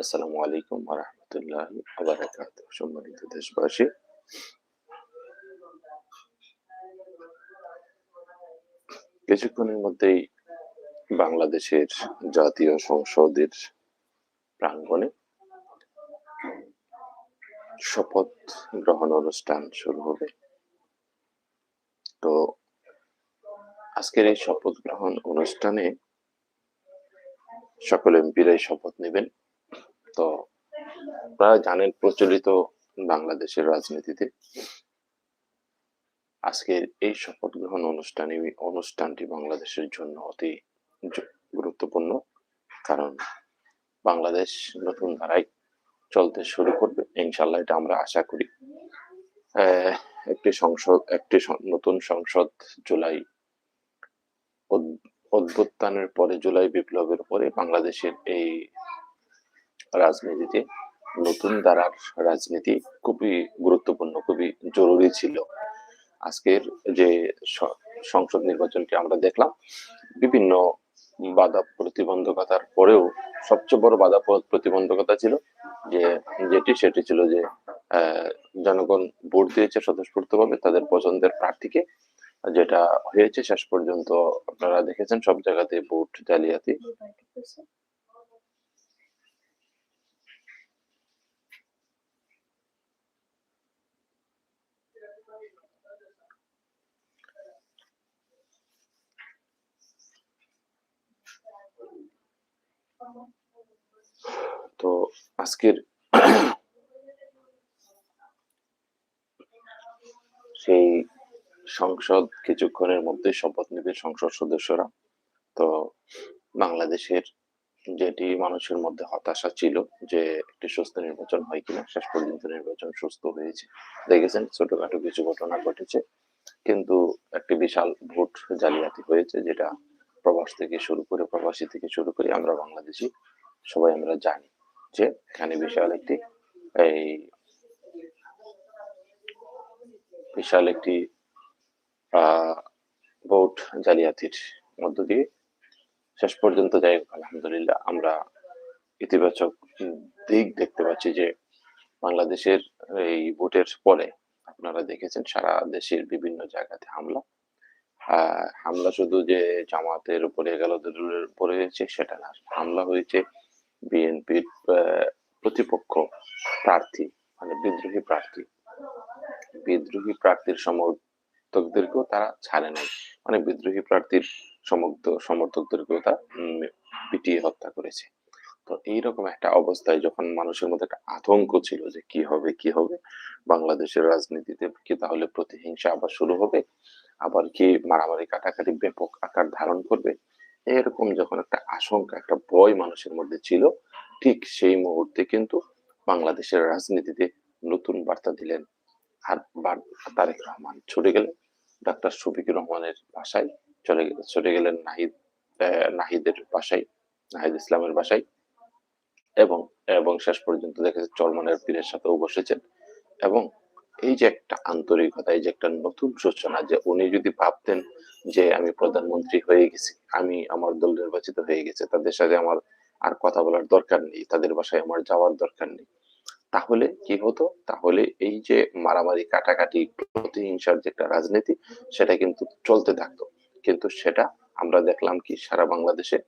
আসসালামু আলাইকুম ওয়া রাহমাতুল্লাহি ওয়া বারাকাতুহু। সম্মানিত দেশবাসী, কিছুক্ষণের মধ্যেই বাংলাদেশের জাতীয় সংসদের প্রাঙ্গণে শপথ গ্রহণ অনুষ্ঠান শুরু হবে। তো আজকের এই শপথ গ্রহণ অনুষ্ঠানে সকল এমপিরাই শপথ নেবেন। তো আপনারা জানেন, প্রচলিত বাংলাদেশের রাজনীতিতে আজকের এই শপথ গ্রহণ অনুষ্ঠানটি বাংলাদেশের জন্য অতি গুরুত্বপূর্ণ। কারণ বাংলাদেশ নতুন ধারায় চলতে শুরু করবে ইনশাল্লাহ, এটা আমরা আশা করি। একটি নতুন সংসদ জুলাই অভ্যুত্থানের পরে, জুলাই বিপ্লবের পরে বাংলাদেশের এই রাজনীতিতে নতুন ধারার রাজনীতি খুবই গুরুত্বপূর্ণ, খুবই জরুরি ছিল। আজকের যে সংসদ নির্বাচনটি আমরা দেখলাম, বিভিন্ন বাধা প্রতিবন্ধকতার পরেও সবচেয়ে বড় বাধা প্রতিবন্ধকতা ছিল সেটি ছিল যে জনগণ ভোট দিয়েছে স্বতঃস্ফূর্তভাবে তাদের পছন্দের প্রার্থীকে। যেটা হয়েছে শেষ পর্যন্ত আপনারা দেখেছেন, সব জায়গাতে ভোট জালিয়াতি। তো আজকের সেই সংসদ কিছুক্ষণের মধ্যে শপথ নেবে সংসদ সদস্যরা। তো বাংলাদেশের যেটি মানুষের মধ্যে হতাশা ছিল যে একটি সুস্থ নির্বাচন হয় কিনা, শেষ পর্যন্ত নির্বাচন সুস্থ হয়েছে। দেখেছেন, ছোটখাটো কিছু ঘটনা ঘটেছে, কিন্তু একটি বিশাল ভোট জালিয়াতি হয়েছে, যেটা প্রবাসী থেকে শুরু করে আমরা বাংলাদেশি সবাই আমরা জানি যে এখানে এই বিশাল একটি ভোট জালিয়াতির মধ্য দিয়ে শেষ পর্যন্ত, যাই হোক, আলহামদুলিল্লাহ আমরা ইতিবাচক দিক দেখতে পাচ্ছি যে বাংলাদেশের এই ভোটের পরে আপনারা দেখেছেন সারা দেশের বিভিন্ন জায়গাতে হামলা শুধু যে জামাতের উপরে গেল দলের উপরে হয়েছে সেটা না, হামলা হয়েছে বিএনপির প্রতিপক্ষ প্রার্থী, মানে বিদ্রোহী প্রার্থীর সমর্থকদেরকেও তারা ছাড়ে নাই। মানে বিদ্রোহী প্রার্থীর সমর্থকদেরকেও তারা পিটিয়ে হত্যা করেছে। তো এইরকম একটা অবস্থায় যখন মানুষের মধ্যে একটা আতঙ্ক ছিল যে কি হবে বাংলাদেশের রাজনীতিতে, কি তাহলে প্রতিহিংসা আবার শুরু হবে, আবার কি মারামারি কাটাকাটি ব্যাপক আকার ধারণ করবে, এরকম যখন একটা আশঙ্কা, একটা ভয় মানুষের মধ্যে ছিল, ঠিক সেই মুহূর্তে কিন্তু বাংলাদেশের রাজনীতিতে নতুন বার্তা দিলেন আর তারেক রহমান। ছুটে গেলেন ডাক্তার শফিকুর রহমানের বাসায়, ছুটে গেলেন নাহিদের বাসায়, নাহিদ ইসলামের বাসায়, এবং এবং শেষ পর্যন্ত দেখা যাচ্ছে চরমনের পীরের সাথেও বসেছেন। এবং এই যে একটা আন্তরিকতা, এই যে একটা নতুন সূচনা, যে উনি যদি ভাবতেন যে আমি প্রধানমন্ত্রী হয়ে গেছি, আমার দল নির্বাচিত হয়ে গেছে, তাদের সাথে আমার আর কথা বলার দরকার নেই, তাদের বাসায় আমার যাওয়ার দরকার নেই, তাহলে কি হতো? তাহলে এই যে মারামারি কাটাকাটি প্রতিহিংসার যে একটা রাজনীতি, সেটা কিন্তু চলতে থাকতো। কিন্তু সেটা আমরা দেখলাম কি সারা বাংলাদেশে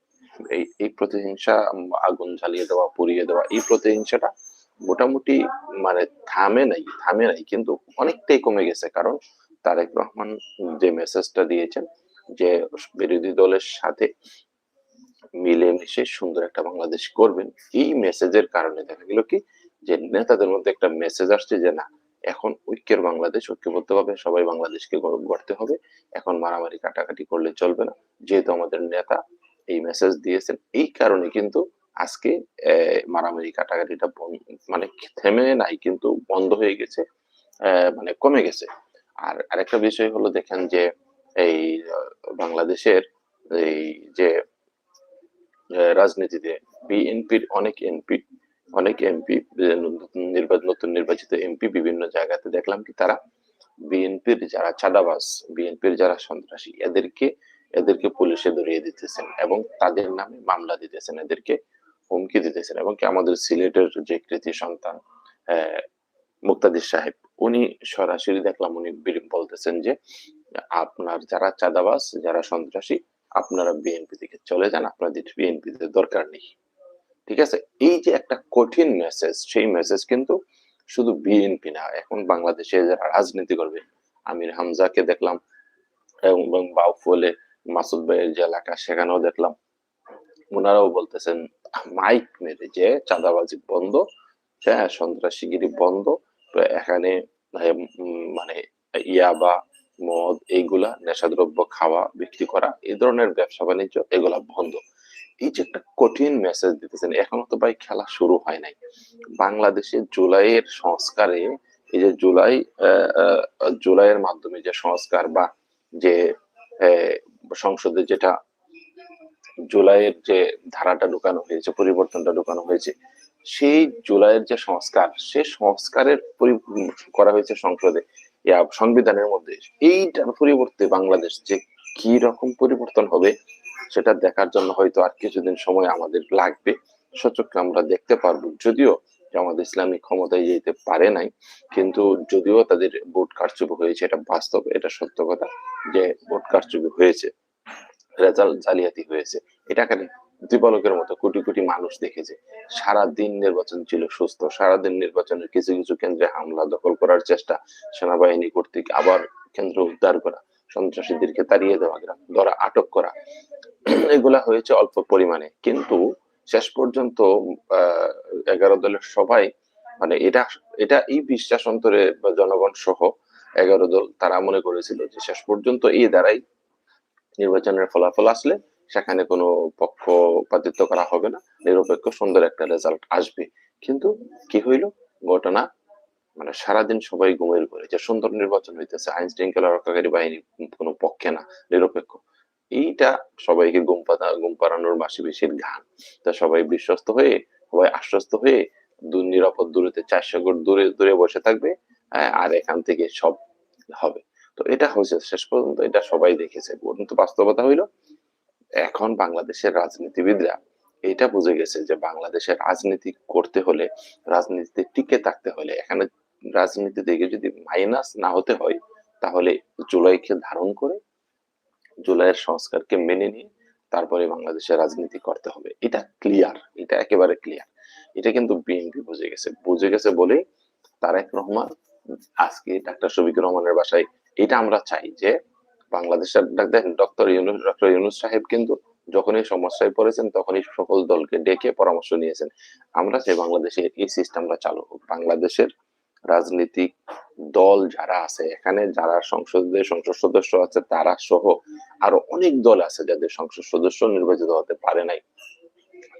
এই প্রতিহিংসা, আগুন জ্বালিয়ে দেওয়া, পুড়িয়ে দেওয়া, এই প্রতিহিংসাটা মোটামুটি মানে থামে নাই কিন্তু অনেকটাই কমে গেছে। কারণ তারেক রহমান যে মেসেজটা দিয়েছেন যে বিরোধী দলের সাথে মিলেমিশে সুন্দর একটা বাংলাদেশ করবেন, এই মেসেজের কারণে দেখা গেল কি যে নেতাদের মধ্যে একটা মেসেজ আসছে যে না, এখন ঐক্যের বাংলাদেশ, ঐক্যবদ্ধভাবে সবাই বাংলাদেশকে গড়তে হবে, এখন মারামারি কাটাকাটি করলে চলবে না। যেহেতু আমাদের নেতা এই মেসেজ দিয়েছেন, এই কারণে কিন্তু আজকে মারামারি কাটাকাটিটা মানে থেমে নাই, কিন্তু বন্ধ হয়ে গেছে, মানে কমে গেছে। আর আরেকটা বিষয় হলো, দেখেন যে এই বাংলাদেশের এই যে রাজনীতিতে বিএনপির অনেক এমপি, নতুন নির্বাচিত এমপি বিভিন্ন জায়গাতে দেখলাম কি তারা বিএনপির যারা চাঁদাবাজ, বিএনপির যারা সন্ত্রাসী, এদেরকে পুলিশে ধরিয়ে দিতেছেন এবং তাদের নামে মামলা দিতেছেন, এদেরকে হুমকি দিতেছেন এবং কি আমাদের সিলেটের যে কৃতি সন্তান মুক্তাদির সাহেব, উনি সরাসরি দেখলাম উনি বলতেছেন যে আপনার যারা চাঁদাবাজ, যারা সন্ত্রাসী, আপনারা বিএনপি থেকে চলে যান, আপনাদের বিএনপিতে দরকার নেই। ঠিক আছে? এই যে একটা কঠিন মেসেজ, সেই মেসেজ কিন্তু শুধু বিএনপি না, এখন বাংলাদেশে যারা রাজনীতি করবে, আমির হামজাকে দেখলাম এবং বাউফলে মাসুদ ভাইয়ের যে এলাকা সেখানেও দেখলাম ওনারাও বলতেছেন মাইক মেরে যে চাঁদাবাজি বন্ধ, হ্যাঁ সন্ত্রাসীগিরি বন্ধ, তো এখানে মানে ইয়াবা, মদ, এইগুলা নেশাদ্রব্য খাওয়া বিক্রি করা, এই ধরনের ব্যবসা বাণিজ্য এগুলা বন্ধ। এই যে একটা কঠিন মেসেজ দিতেছেন, এখনো তো ভাই খেলা শুরু হয় নাই। বাংলাদেশে জুলাইয়ের সংস্কারে, এই যে জুলাইয়ের মাধ্যমে যে সংস্কার বা যে সংসদে যেটা জুলাইয়ের যে ধারাটা ঢুকানো হয়েছে, পরিবর্তনটা ঢুকানো হয়েছে, সেই জুলাইয়ের যে সংস্কার, সে সংস্কারের করা হয়েছে সংসদে, সংবিধানের মধ্যে। এইটার পরিবর্তে বাংলাদেশ যে কি রকম পরিবর্তন হবে সেটা দেখার জন্য হয়তো আর কিছুদিন সময় আমাদের লাগবে। সচক্ষে আমরা দেখতে পারবো, যদিও জামাত ইসলামী ক্ষমতায় যেতে পারে নাই, কিন্তু যদিও তাদের ভোট কারচুপি হয়েছে, এটা বাস্তব, এটা সত্য কথা যে ভোট কারচুপি হয়েছে, রেজাল্ট জালিয়াতি হয়েছে। এটা কেন? দিবালোকের মতো কোটি কোটি মানুষ দেখেছে। সারাদিন নির্বাচন ছিল সুস্থ, সারাদিন নির্বাচনের কিছু কিছু কেন্দ্রে হামলা দখল করার চেষ্টা, সেনাবাহিনী কর্তৃক আবার কেন্দ্র উদ্ধার করা, সন্ত্রাসীদেরকে তাড়িয়ে দেওয়া, ধরা, আটক করা, এগুলা হয়েছে অল্প পরিমাণে, কিন্তু শেষ পর্যন্ত 11 দলের সবাই মানে এটা এটা এই বিশ্বাস অন্তরে জনগণ সহ 11 দল তারা মনে করেছিল যে শেষ পর্যন্ত এই দ্বারাই নির্বাচনের ফলাফল আসলে সেখানে কোনো পক্ষপাতিত্ব করা হবে না, নিরপেক্ষ সুন্দর একটা রেজাল্ট আসবে। কিন্তু কি হইল? ঘটনা মানে সারাদিন সবাই ঘুমের ঘরে যে সুন্দর নির্বাচন হইতেছে, আইন শৃঙ্খলা রক্ষাকারী বাহিনী কোনো পক্ষে না, নিরপেক্ষ। এইটা সবাইকে ঘুম পাড়ানোর বাসি বেশির গান। তা সবাই বিশ্বস্ত হয়ে, সবাই আশ্বস্ত হয়ে নিরাপদ দূরত্বে 400 গজ দূরে দূরে বসে থাকবে, আর এখান থেকে সব হবে। তো এটা হয়েছে শেষ পর্যন্ত, এটা সবাই দেখেছে, কিন্তু বাস্তবতা হইলো এখন বাংলাদেশের রাজনীতিবিদরা এটা বুঝে গেছে যে বাংলাদেশের রাজনীতি করতে হলে, রাজনীতিতে টিকে থাকতে হলে, এখানে রাজনীতি থেকে যদি মাইনাস না হতে হয়, তাহলে জুলাইকে ধারণ করে, জুলাইয়ের সংস্কারকে মেনে নিয়ে তারপরে বাংলাদেশের রাজনীতি করতে হবে। এটা ক্লিয়ার, এটা একেবারে ক্লিয়ার। এটা কিন্তু বিএনপি বুঝে গেছে বলেই তারেক রহমান আজকে ডাক্তার শফিকুর রহমানের বাসায়, এটা আমরা চাই যে বাংলাদেশের ডক্টর ইউনূস সাহেব কিন্তু যখনই সমস্যায় পড়েছেন তখনই সকল দলকে ডেকে পরামর্শ নিয়েছেন। আমরা চাই বাংলাদেশে এই সিস্টেমটা চালু হোক। বাংলাদেশের রাজনীতিক দল যারা আছে, এখানে যারা সংসদের সংসদ সদস্য আছে তারা সহ আরো অনেক দল আছে যাদের সংসদ সদস্য নির্বাচিত হতে পারে নাই,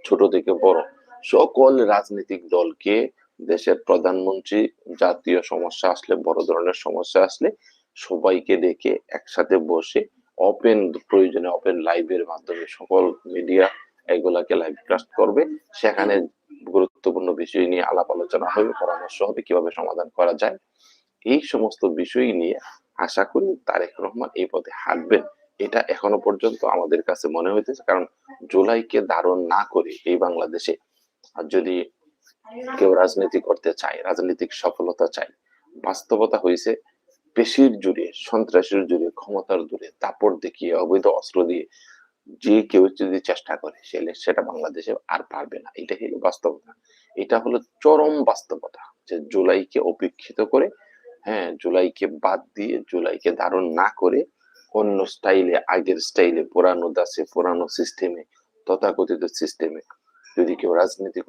ছোট থেকে বড় সকল রাজনৈতিক দলকে দেশের প্রধানমন্ত্রী জাতীয় সমস্যা আসলে, বড় ধরনের সমস্যা আসলে সবাইকে ডেকে একসাথে বসে ওপেন, প্রয়োজনে ওপেন লাইভের মাধ্যমে সকল মিডিয়া এগুলাকে লাইভ কাস্ট করবে, সেখানে গুরুত্বপূর্ণ বিষয় নিয়ে আলাপ আলোচনা হবে, পরামর্শ হবে কিভাবে সমাধান করা যায়। এই সমস্ত বিষয় নিয়ে আশা করি তারেক রহমান এই পথে হাঁটবেন, এটা এখনো পর্যন্ত আমাদের কাছে মনে হইতেছে। কারণ জুলাইকে ধারণ না করে এই বাংলাদেশে আর যদি কেউ রাজনীতি করতে চায়, রাজনৈতিক সফলতা চায়, বাস্তবতা হয়েছে পেশির জুড়ে, সন্ত্রাসের জুড়ে, ক্ষমতার জুড়ে, দাপট দেখিয়ে, অবৈধ অস্ত্র দিয়ে যে কেউ যদি চেষ্টা করে সেটা বাংলাদেশে আর পারবে না। এটা হলো বাস্তবতা, এটা হলো চরম বাস্তবতা যে জুলাইকে উপেক্ষিত করে, হ্যাঁ জুলাইকে বাদ দিয়ে, জুলাইকে ধারণ না করে অন্য স্টাইলে, আগের স্টাইলে, পুরানো দাসে, পুরানো সিস্টেমে, তথাকথিত সিস্টেমে যদি কেউ রাজনীতি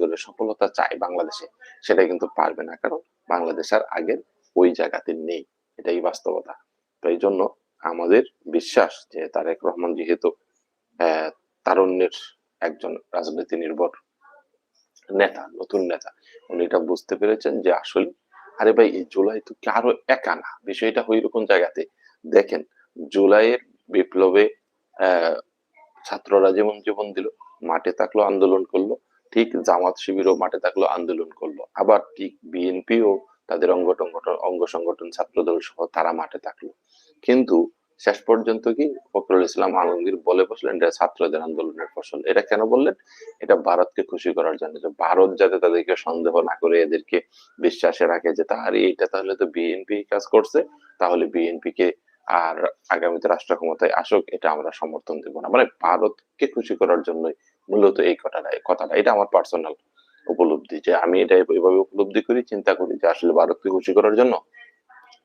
করে সফলতা চায় বাংলাদেশে, সেটা কিন্তু পারবে না, কারণ বাংলাদেশ আর আগের ওই জায়গাতে নেই, এটাই বাস্তবতা। তো এই জন্য আমাদের বিশ্বাস যে তারেক রহমান যেহেতু তারুণ্যের একজন রাজনীতি নির্ভর নেতা, নতুন নেতা, উনি এটা বুঝতে পেরেছেন যে আসলে আরে ভাই এই জুলাই তো কারো একা না, বিষয়টা হইল কোন জায়গাতে দেখেন, জুলাইয়ের বিপ্লবে আহ ছাত্ররা যেমন জীবন দিল, মাঠে থাকলো, আন্দোলন করলো, ঠিক জামাত শিবিরও মাঠে থাকলো, আন্দোলন করলো, আবার ঠিক বিএনপিও তাদের অঙ্গ সংগঠন ছাত্রদল সহ তারা মাঠে থাকলো। কিন্তু শেষ পর্যন্ত কি ফখরুল ইসলাম আলমগীর বলে বসলেন এটা ছাত্রদের আন্দোলনের ফসল। এটা কেন বললেন? এটা ভারতকে খুশি করার জন্য, যে ভারত যাতে তাদেরকে সন্দেহ না করে এদেরকে বিশ্বাসে রাখে যে আরে এটা তাহলে তো বিএনপি কাজ করছে, তাহলে বিএনপি কে আর আগামীতে রাষ্ট্র ক্ষমতায় আসুক এটা আমরা সমর্থন দেব না। মানে ভারতকে খুশি করার জন্যই মূলত এই কথাটা। এটা আমার পার্সোনাল উপলব্ধি, যে আমি এটা এভাবে উপলব্ধি করি, চিন্তা করি যে আসলে ভারতকে খুশি করার জন্য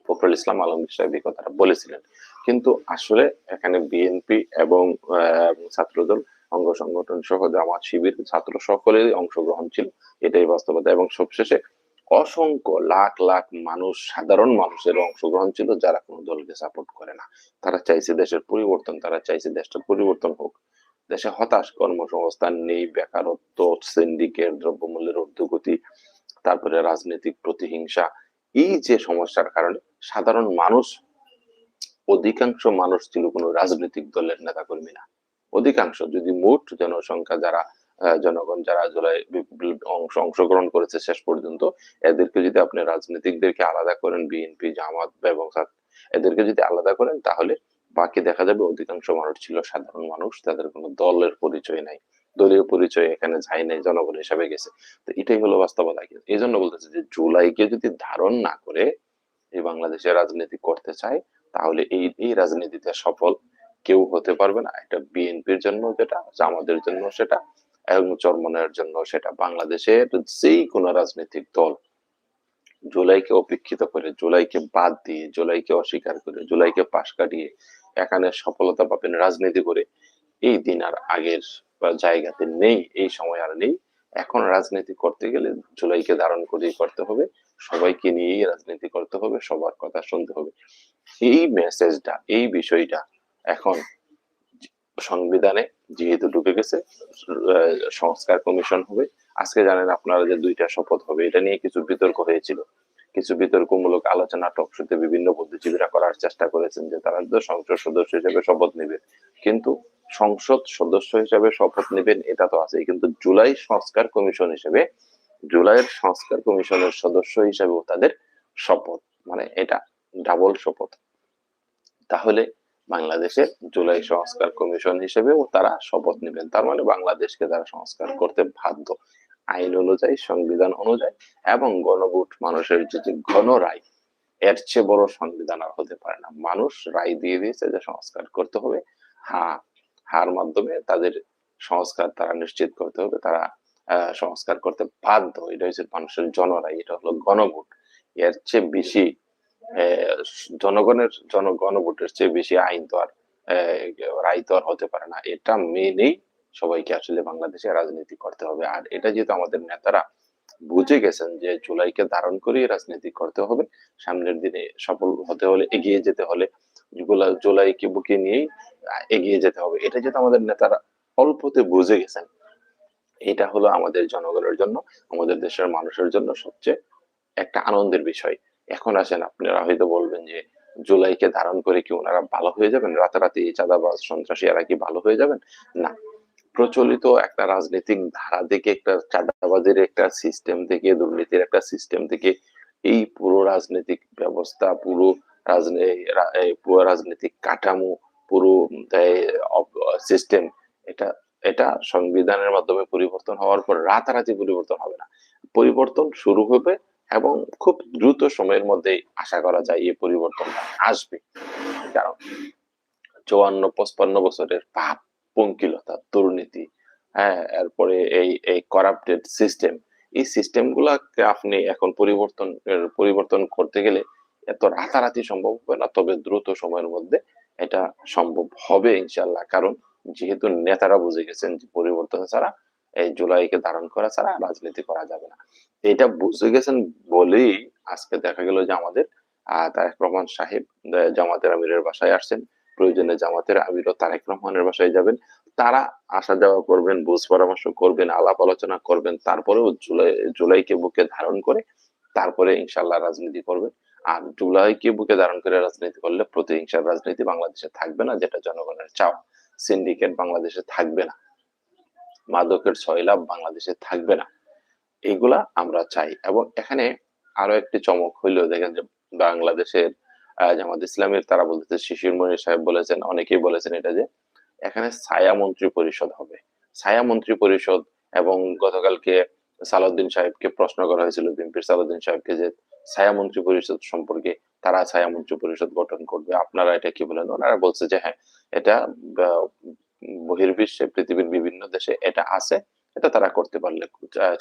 ফখরুল ইসলাম আলমগীর সাহেব এই কথাটা বলেছিলেন। কিন্তু আসলে এখানে বিএনপি এবং ছাত্রদল, অঙ্গ সংগঠন সহ জামাত শিবির ছাত্র সকলেরই অংশগ্রহণ ছিল, এটাই বাস্তবতা। এবং সবশেষে অসংখ্য লাখ লাখ মানুষ, সাধারণ মানুষের অংশগ্রহণ ছিল যারা কোনো দলকে সাপোর্ট করে না। তারা চাইছে দেশের পরিবর্তন, তারা চাইছে দেশটা পরিবর্তন হোক। দেশে হতাশ, কর্মসংস্থান নেই, বেকারত্ব, সিন্ডিকেট, দ্রব্যমূল্যের ঊর্ধ্বগতি, তারপরে রাজনৈতিক প্রতিহিংসা, এই যে সমস্যার কারণে সাধারণ মানুষ, অধিকাংশ মানুষ ছিল কোনো রাজনৈতিক দলের নেতাকর্মী না। অধিকাংশ, যদি মোট জনসংখ্যা যারা জনগণ যারা জুলাই অংশগ্রহণ করেছে শেষ পর্যন্ত, এদেরকে যদি আপনি রাজনীতিকদেরকে আলাদা করেন, বিএনপি, জামাত এবং এদেরকে যদি আলাদা করেন, তাহলে বাকি দেখা যাবে অধিকাংশ মানুষ ছিল সাধারণ মানুষ, তাদের কোনো দলের পরিচয় নাই, দলীয় পরিচয় এখানে যায় নাই, জনগণ হিসাবে গেছে। তো এটাই হলো বাস্তবতা। এই জন্য বলতেছে যে জুলাইকে যদি ধারণ না করে এই বাংলাদেশের রাজনীতি করতে চায়, তাহলে এই রাজনীতিতে সফল কেউ হতে পারবে না। এটা বিএনপির জন্য যেটা, জামাতের জন্য সেটা, এবং চরমনের জন্য সেটা। বাংলাদেশের যেই কোনো রাজনৈতিক দল জুলাইকে উপেক্ষিত করে, জুলাইকে বাদ দিয়ে, জুলাইকে অস্বীকার করে, জুলাইকে পাশ কাটিয়ে এখানে সফলতা পাবেন রাজনীতি করে, এই দিন আর আগের জায়গাতে নেই, এই সময় আর নেই। এখন রাজনীতি করতে গেলে জুলাইকে ধারণ করেই করতে হবে, সবাইকে নিয়েই রাজনীতি করতে হবে, সবার কথা শুনতে হবে। এই মেসেজটা, এই বিষয়টা এখন সংবিধানে যেহেতু ঢুকে গেছে, সংস্কার কমিশন হবে। আজকে জানেন আপনারা যে 2টা শপথ হবে, এটা নিয়ে কিছু বিতর্ক হয়েছিল। কিছু বিতর্কমূলক আলোচনা টক শোতে বিভিন্ন বুদ্ধিজীবীরা করার চেষ্টা করেছেন যে তারা তো সংসদ সদস্য হিসেবে শপথ নেবে, কিন্তু সংসদ সদস্য হিসেবে শপথ নেবেন এটা তো আছেই, কিন্তু জুলাইয়ের সংস্কার কমিশনের সদস্য হিসেবেও তাদের শপথ, মানে এটা ডাবল শপথ। তাহলে বাংলাদেশের জুলাই সংস্কার কমিশন হিসেবেও তারা শপথ নেবেন, তার মানে বাংলাদেশকে তারা সংস্কার করতে বাধ্য, আইন অনুযায়ী, সংবিধান অনুযায়ী। এবং গণভোট, মানুষের যে গণ রায়, এর চেয়ে বড় সংবিধান আর হতে পারে না। মানুষ রায় দিয়ে দিয়েছে যে সংস্কার করতে হবে, হা হার মাধ্যমে তাদের সংস্কার তারা নিশ্চিত করতে হবে, তারা সংস্কার করতে বাধ্য। এটা হচ্ছে মানুষের জনরায়, এটা হলো গণভোট। এর চেয়ে বেশি গণভোটের চেয়ে বেশি আইন তো আর রায় তো আর হতে পারে না। এটা মেনেই সবাইকে আসলে বাংলাদেশে রাজনীতি করতে হবে। আর এটা যেহেতু আমাদের নেতারা বুঝে গেছেন যে জুলাইকে ধারণ করেই রাজনীতি করতে হবে, সামনের দিনে সফল হতে হলে, এগিয়ে যেতে হলে জুলাইকে বুকে নিয়েই এগিয়ে যেতে হবে, এটা যেহেতু আমাদের নেতারা অল্পতে বুঝে গেছেন, এটা হলো আমাদের জনগণের জন্য, আমাদের দেশের মানুষের জন্য সবচেয়ে একটা আনন্দের বিষয়। এখন আসেন, আপনারা হয়তো বলবেন যে জুলাইকে ধারণ করে কি ওনারা ভালো হয়ে যাবেন, রাতারাতি চাঁদাবাজ সন্ত্রাসী এরা কি ভালো হয়ে যাবেন? না। প্রচলিত একটা রাজনৈতিক ধারা থেকে, একটা চাঁদাবাজের একটা সিস্টেম থেকে, দুর্নীতির একটা সিস্টেম থেকে এই পুরো রাজনৈতিক ব্যবস্থা, পুরো রাজনৈতিক কাঠামো, পুরো সিস্টেম, এটা এটা সংবিধানের মাধ্যমে পরিবর্তন হওয়ার পর রাতারাতি পরিবর্তন হবে না। পরিবর্তন শুরু হবে এবং খুব দ্রুত সময়ের মধ্যেই আশা করা যায় এই পরিবর্তনটা আসবে। কারণ 54-55 বছরের পাপ, পঙ্কিলতা, দুর্নীতি, হ্যাঁ, এরপরে এই করাপ্টেড সিস্টেম, এই সিস্টেম গুলাকে আপনি এখন পরিবর্তন করতে গেলে এত রাতারাতি সম্ভব হবে না, তবে দ্রুত সময়ের মধ্যে এটা সম্ভব হবে ইনশাল্লাহ। কারণ যেহেতু নেতারা বুঝে গেছেন যে পরিবর্তন ছাড়া, এই জুলাইকে ধারণ করা ছাড়া রাজনীতি করা যাবে না। এটা বুঝে গেছেন বলেই আজকে দেখা গেল যে আমাদের তারেক রহমান সাহেব জামাতের আমিরের বাসায় আসছেন। প্রয়োজনে জামাতের আমির ও তারেক রহমানের বাসায় যাবেন। তারা আসা যাওয়া করবেন, বুঝ পরামর্শ করবেন, আলাপ আলোচনা করবেন, তারপরেও জুলাইকে বুকে ধারণ করে তারপরে ইনশাল্লাহ রাজনীতি করবেন। আর জুলাইকে বুকে ধারণ করে রাজনীতি করলে প্রতিহিংসার রাজনীতি বাংলাদেশে থাকবে না, যেটা জনগণের চাওয়া। সিন্ডিকেট বাংলাদেশে থাকবে না, মাদকের সয়লাব বাংলাদেশে থাকবে না, এগুলা আমরা চাই। এবং এখানে আরো একটি চমক হইলো, দেখেন যে বাংলাদেশের জামাত ইসলামের তারা বলতেছে, শিশির মনির সাহেব বলেছেন, অনেকেই বলেছেন এটা যে এখানে ছায়া মন্ত্রী পরিষদ হবে। ছায়া মন্ত্রী পরিষদ। এবং গতকালকে সালাউদ্দিন সাহেবকে প্রশ্ন করা হয়েছিল, বিএনপির সালাউদ্দিন সাহেবকে, যে ছায়া মন্ত্রী পরিষদ সম্পর্কে, তারা ছায়া মন্ত্রী পরিষদ গঠন করবে, আপনারা এটা কি বলেন? ওনারা বলছে যে হ্যাঁ, এটা আহ, বহির্বিশ্বে, পৃথিবীর বিভিন্ন দেশে এটা আছে, এটা তারা করতে পারলে,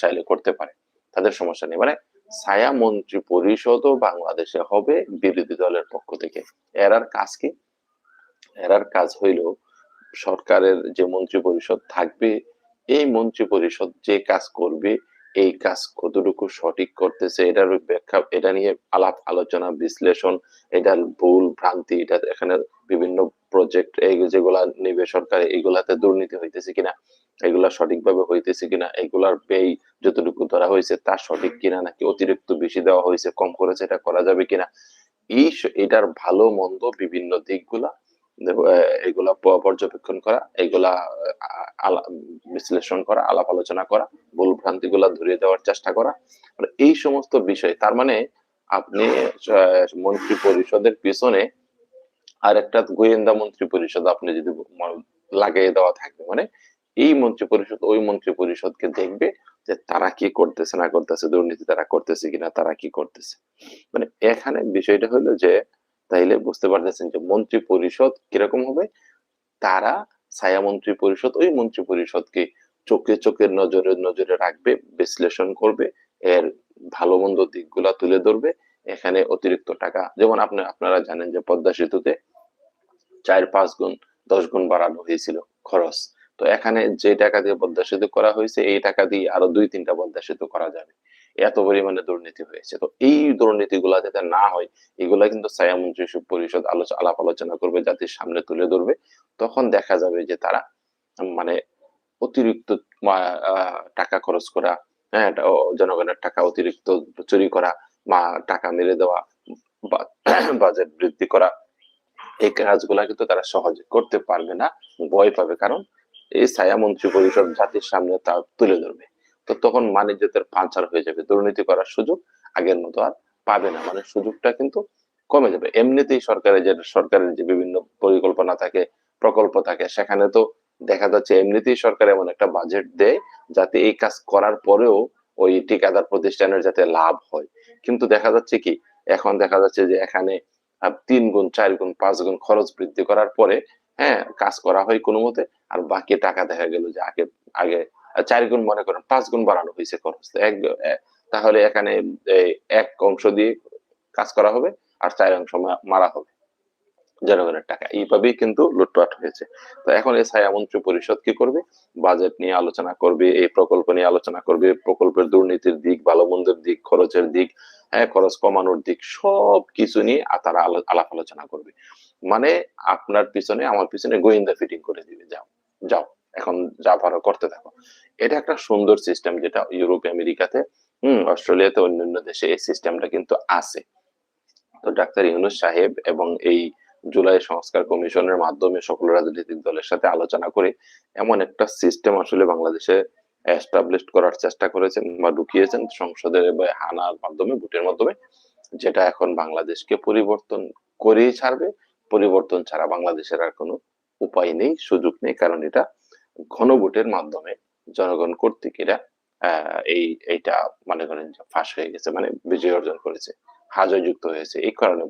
চাইলে করতে পারে, তাদের সমস্যা নেই। মানে ছায়া মন্ত্রী পরিষদও বাংলাদেশে হবে বিরোধী দলের পক্ষ থেকে। এরার কাজ কি? এরার কাজ হইল সরকারের যে মন্ত্রী পরিষদ থাকবে, এই মন্ত্রী পরিষদ যে কাজ করবে, এই কাজ কতটুকু সঠিক করতেছে, এটার ব্যাখ্যা, এটা নিয়ে আলাপ আলোচনা বিশ্লেষণ, এটার ভুল ভ্রান্তি, এটা এখানে বিভিন্ন প্রজেক্ট যেগুলা নেবে সরকার, এগুলাতে দুর্নীতি হইতেছে কিনা, এগুলা সঠিকভাবে হইতেছে কিনা, এগুলার ব্যয় যতটুকু ধরা হয়েছে তা সঠিক কিনা, নাকি অতিরিক্ত বেশি দেওয়া হয়েছে, কম করেছে, এটা করা যাবে কিনা, এটার ভালো মন্দ বিভিন্ন দিকগুলা এগুলা পর্যবেক্ষণ করা, এগুলা বিশ্লেষণ করা, আলাপ আলোচনা করা, ভুল ভ্রান্তি গুলা ধরিয়ে দেওয়ার চেষ্টা করা, মানে এই সমস্ত বিষয়। তার মানে আপনি মন্ত্রী পরিষদের পিছনে আর একটা গোয়েন্দা মন্ত্রী পরিষদ আপনি যদি লাগিয়ে দেওয়া থাকবে, মানে এই মন্ত্রী পরিষদ ওই মন্ত্রী পরিষদকে দেখবে যে তারা কি করতেছে না করতেছে, দুর্নীতি তারা করতেছে কিনা, তারা কি করতেছে। মানে এখানে বিষয়টা হলো যে, তাইলে বুঝতে পারতেছেন যে মন্ত্রী পরিষদ কিরকম হবে। তারা ছায়া মন্ত্রী পরিষদ ওই মন্ত্রী পরিষদকে চোখে চোখের নজরে নজরে রাখবে, বিশ্লেষণ করবে, এর ভালো মন্দ দিকগুলা তুলে ধরবে। এখানে অতিরিক্ত টাকা, যেমন আপনারা জানেন যে পদ্মা সেতুতে 4-5 গুণ 10 গুণ বাড়ানো হয়েছিল খরচ। তো এখানে যে টাকা দিয়ে পদ্মা সেতু করা হয়েছে, এই টাকা দিয়ে আরো 2-3টা পদ্মা সেতু করা যাবে। এত পরিমাণে দুর্নীতি হয়েছে। তো এই দুর্নীতিগুলা যাতে না হয়, এগুলা কিন্তু ছায়া মন্ত্রী পরিষদ আলাপ আলোচনা করবে, জাতির সামনে তুলে ধরবে। তখন দেখা যাবে যে তারা মানে অতিরিক্ত টাকা খরচ করা, হ্যাঁ, জনগণের টাকা অতিরিক্ত চুরি করা, বা টাকা মেরে দেওয়া, বাজেট বৃদ্ধি করা, এই কাজগুলা কিন্তু তারা সহজে করতে পারবে না, ভয় পাবে। কারণ এই ছায়া মন্ত্রী পরিষদ জাতির সামনে তা তুলে ধরবে। তো তখন মানিজ্যতের পাঞ্চার হয়ে যাবে, দুর্নীতি করার সুযোগ আগের মতো আর পাবে না, মানে সুযোগটা কিন্তু কমে যাবে। এমনিতেই সরকারের যে বিভিন্ন পরিকল্পনা থাকে, প্রকল্প থাকে, সেখানে তো দেখা যাচ্ছে এমনিতেই সরকার এমন একটা বাজেট দেয় যাতে এই কাজ করার পরেও ওই ঠিকাদার প্রতিষ্ঠানের যাতে লাভ হয়। কিন্তু দেখা যাচ্ছে কি, এখন দেখা যাচ্ছে যে এখানে 3 গুণ 4 গুণ 5 গুণ খরচ বৃদ্ধি করার পরে, হ্যাঁ, কাজ করা হয় কোনো মতে, আর বাকি টাকা দেখা গেল যে আগে আগে 4 গুণ, মনে করেন 5 গুণ বাড়ানো হয়েছে খরচ। তাহলে এখানে এই এক অংশ দিয়ে কাজ করা হবে, আর 4 অংশ মারা হবে জনগণের টাকা। এইভাবেই কিন্তু লুটপাট হয়েছে। তো এখন এই ছায়া মন্ত্রী পরিষদ কি করবে? বাজেট নিয়ে আলোচনা করবে, এই প্রকল্প নিয়ে আলোচনা করবে, প্রকল্পের দুর্নীতির দিক, ভালো মন্দের দিক, খরচের দিক, হ্যাঁ, খরচ কমানোর দিক, সব কিছু নিয়ে তারা আলাপ আলোচনা করবে। মানে আপনার পিছনে আমার পিছনে গোয়েন্দা ফিটিং করে দিবে, যাও যাও, এখন যা পারো করতে থাকো। এটা একটা সুন্দর সিস্টেম, যেটা ইউরোপ আমেরিকাতে, অস্ট্রেলিয়াতে, অন্যান্য দেশে এই সিস্টেমটা কিন্তু আছে। তো ডাক্তার ইউনূস সাহেব এবং এই জুলাই সংস্কার কমিশনের মাধ্যমে সকল রাজনৈতিক দলের সাথে আলোচনা করে এমন একটা সিস্টেম আসলে বাংলাদেশে এস্টাবলিশ করার চেষ্টা করেছেন বা ঢুকিয়েছেন সংসদের হানার মাধ্যমে, ভোটের মাধ্যমে, যেটা এখন বাংলাদেশকে পরিবর্তন করেই ছাড়বে। পরিবর্তন ছাড়া বাংলাদেশের আর কোনো উপায় নেই, সুযোগ নেই। কারণ এটা গণভোটের মাধ্যমে জনগণ কর্তৃক এরা এইটা মনে করেন যে ফাঁস হয়ে গেছে, মানে বিজয় অর্জন করেছে, হাজয় যুক্ত হয়েছে। এই কারণে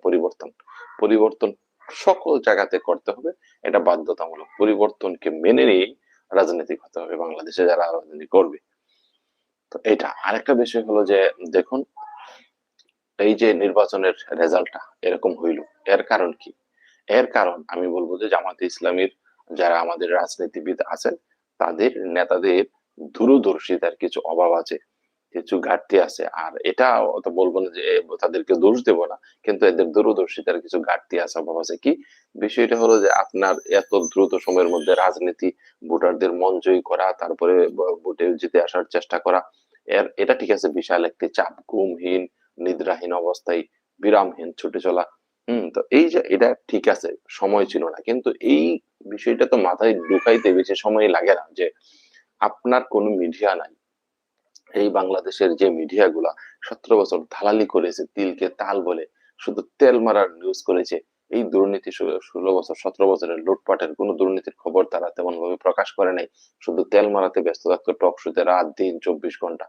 পরিবর্তন সকল জায়গাতে করতে হবে। এটা বাধ্যতামূলক। পরিবর্তনকে মেনে নিয়েই রাজনীতি হতে হবে বাংলাদেশে, যারা রাজনীতি করবে। তো এটা আরেকটা বিষয় হলো যে, দেখুন, এই যে নির্বাচনের রেজাল্টটা এরকম হইল, এর কারণ কি? এর কারণ আমি বলবো যে জামাতে ইসলামীর যারা আমাদের রাজনীতিবিদ আছেন, তাদের নেতাদের দূরদর্শিতার কিছু অভাব আছে, কিছু ঘাটতি আছে। আর এটা অত বলবো না যে তাদেরকে দোষ দেব না, কিন্তু এদের দূরদর্শিতার কিছু ঘাটতি আছে, অভাব আছে। কি বিষয়টা হলো যে, আপনার এত দ্রুত সময়ের মধ্যে রাজনীতি, ভোটারদের মন জয় করা, তারপরে ভোটে জিতে আসার চেষ্টা করা, এটা ঠিক আছে, বিশাল একটি চাপ, ঘুমহীন নিদ্রাহীন অবস্থায় বিরামহীন ছুটে চলা। তো এই যে এটা ঠিক আছে, সময় ছিল না, কিন্তু এই বিষয়টা তো মাথায় ঢুকাইতে বেশি সময় লাগে না, যে আপনার কোনো মিডিয়া নাই। এই বাংলাদেশের যে মিডিয়া গুলা 17 বছর দালালি করেছে, তিলকে তাল বলে শুধু তেল মারার নিউজ করেছে। এই দুর্নীতি ১৬ বছর ১৭ বছরের লুটপাটের কোন দুর্নীতির খবর তারা তেমন ভাবে প্রকাশ করে নাই। শুধু তেল মারাতে ব্যস্ত থাকতো টক শোতে রাত দিন ২৪ ঘন্টা।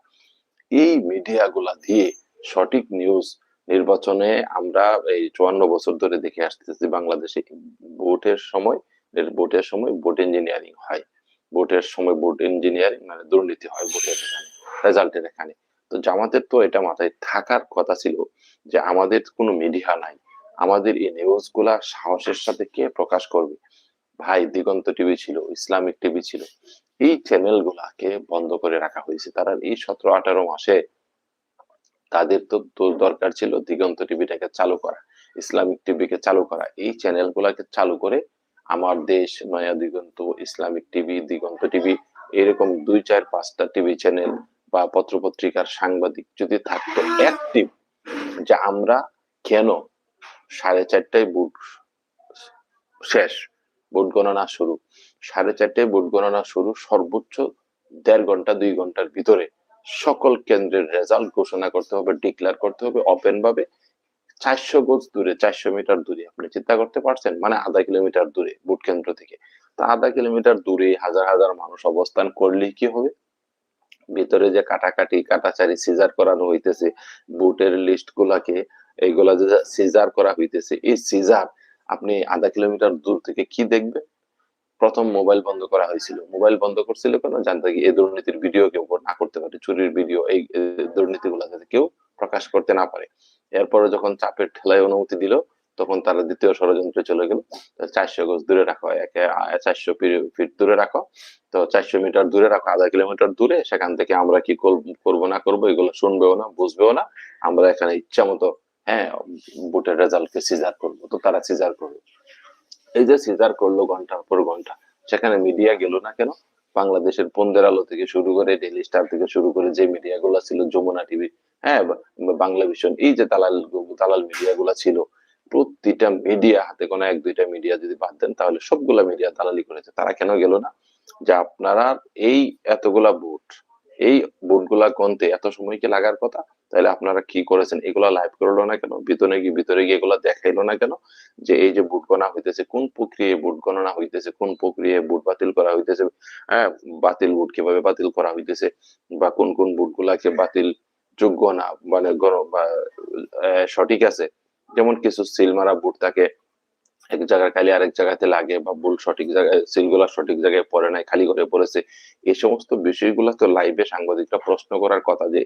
এই মিডিয়া গুলা দিয়ে সঠিক নিউজ নির্বাচনে আমরা এই ৫৪ বছর ধরে দেখে আসতেছি বাংলাদেশে ভোটের সময় ভোট ইঞ্জিনিয়ারিং হয়। ভোটের সময় ভোট ইঞ্জিনিয়ারিং মানে দুর্নীতি হয় ভোটের এখানে, রেজাল্টের এখানে। তো জামাতের তো এটা মাথায় থাকার কথা ছিল যে আমাদের কোনো মিডিয়া নাই। আমাদের এই নিউজ গুলা সাহসের সাথে কে প্রকাশ করবে? ভাই দিগন্ত টিভি ছিল, ইসলামিক টিভি ছিল। এই চ্যানেল গুলাকে বন্ধ করে রাখা হয়েছে। তারা এই ১৭-১৮ মাসে তাদের তো দরকার ছিল দিগন্ত টিভিটাকে চালু করা, ইসলামিক টিভিকে চালু করা। এই চ্যানেল গুলাকে চালু করে আমার দেশ, নয়া দিগন্ত, ইসলামিক টিভি, দিগন্ত টিভি এরকম ২, ৪, ৫টা টিভি চ্যানেল বা পত্র-পত্রিকার সাংবাদিক যদি থাকতো অ্যাক্টিভ যে আমরা কেন ৪:৩০ ভোট শেষ, ভোট গণনা শুরু। ৪:৩০ ভোট গণনা শুরু, সর্বোচ্চ ১.৫ ঘন্টা ২ ঘন্টার ভিতরে সকল কেন্দ্রের রেজাল্ট ঘোষণা করতে হবে, ডিক্লেয়ার করতে হবে ওপেন ভাবে। ৪০০ গজ দূরে, ৪০০ মিটার দূরে। আপনি চিন্তা করতে পারছেন? মানে ০.৫ কিলোমিটার দূরে ভোট কেন্দ্র থেকে। তো ০.৫ কিলোমিটার দূরে হাজার, হাজার মানুষ অবস্থান করলেই কি হবে? ভিতরে যে কাটাকাটি, কাটাচারি, সিজার করানো হইতেছে, ভোটের লিস্ট গুলাকে এইগুলা যে সিজার করা হইতেছে, এই সিজার আপনি ০.৫ কিলোমিটার দূর থেকে কি দেখবেন? ১ম মোবাইল বন্ধ করা হয়েছিল। মোবাইল বন্ধ করছিল কেন? জানতে কি এই দুর্নীতির ভিডিও কেউ না করতে পারে। চুরির ভিডিও এই দুর্নীতিগুলা যাতে কেউ প্রকাশ করতে না পারে। এরপরে যখন চাপের ঠেলায় অনুমতি দিল, তখন তারা ২য় ষড়যন্ত্রে চলে গেল। ৪০০ গজ দূরে রাখো, ৪০০ ফিট দূরে রাখো। তো ৪০০ মিটার দূরে রাখো, ০.৫ কিলোমিটার দূরে। সেখান থেকে আমরা কি করব না করব এগুলো শুনবেও না, বুঝবেও না। আমরা এখানে ইচ্ছামত হ্যাঁ, ভোটের রেজাল্টকে সিজার করব। তো তারা সিজার করবে। এই যে সিজার করলো ঘন্টার পর ঘন্টা, সেখানে মিডিয়া গেল না কেন? বাংলাদেশের পন্দের আলো থেকে শুরু করে ডেইলি স্টার থেকে শুরু করে যে মিডিয়া গুলা ছিল, যমুনা টিভি, হ্যাঁ, বাংলা ভিশন, এই যে দালাল দালাল মিডিয়া গুলা ছিল, প্রতিটা মিডিয়া হাতে গোনা ১-২টা মিডিয়া যদি বাদ দেন তাহলে সবগুলা মিডিয়া দালালি করেছে। তারা কেন গেল না? যে আপনারা এই এতগুলা ভোট, এই ভোটগুলা গণতে এত সময় কি লাগার কথা? তাহলে আপনারা কি করেছেন? এগুলা লাইভ করলো না কেন? ভিতরে গিয়ে এগুলা দেখাইলো না কেন? যে এই যে ভোট গণনা হইতেছে, কোন প্রক্রিয়ায় ভোট গণনা হইতেছে, কোন প্রক্রিয়ায় ভোট বাতিল করা হইতেছে, হ্যাঁ, বাতিল ভোট কিভাবে বাতিল করা হইতেছে, বা কোন ভোট গুলাকে বাতিল যোগ্য না, মানে বা সঠিক আছে। যেমন কিছু সিল মারা ভোট থাকে, এক জায়গায় খালি আরেক জায়গাতে লাগে, বা ভুল সঠিক জায়গায় সিলগুলা সঠিক জায়গায় পড়ে নাই, খালি করে পড়েছে। এই সমস্ত বিষয়গুলা তো লাইভে সাংবাদিকরা প্রশ্ন করার কথা যে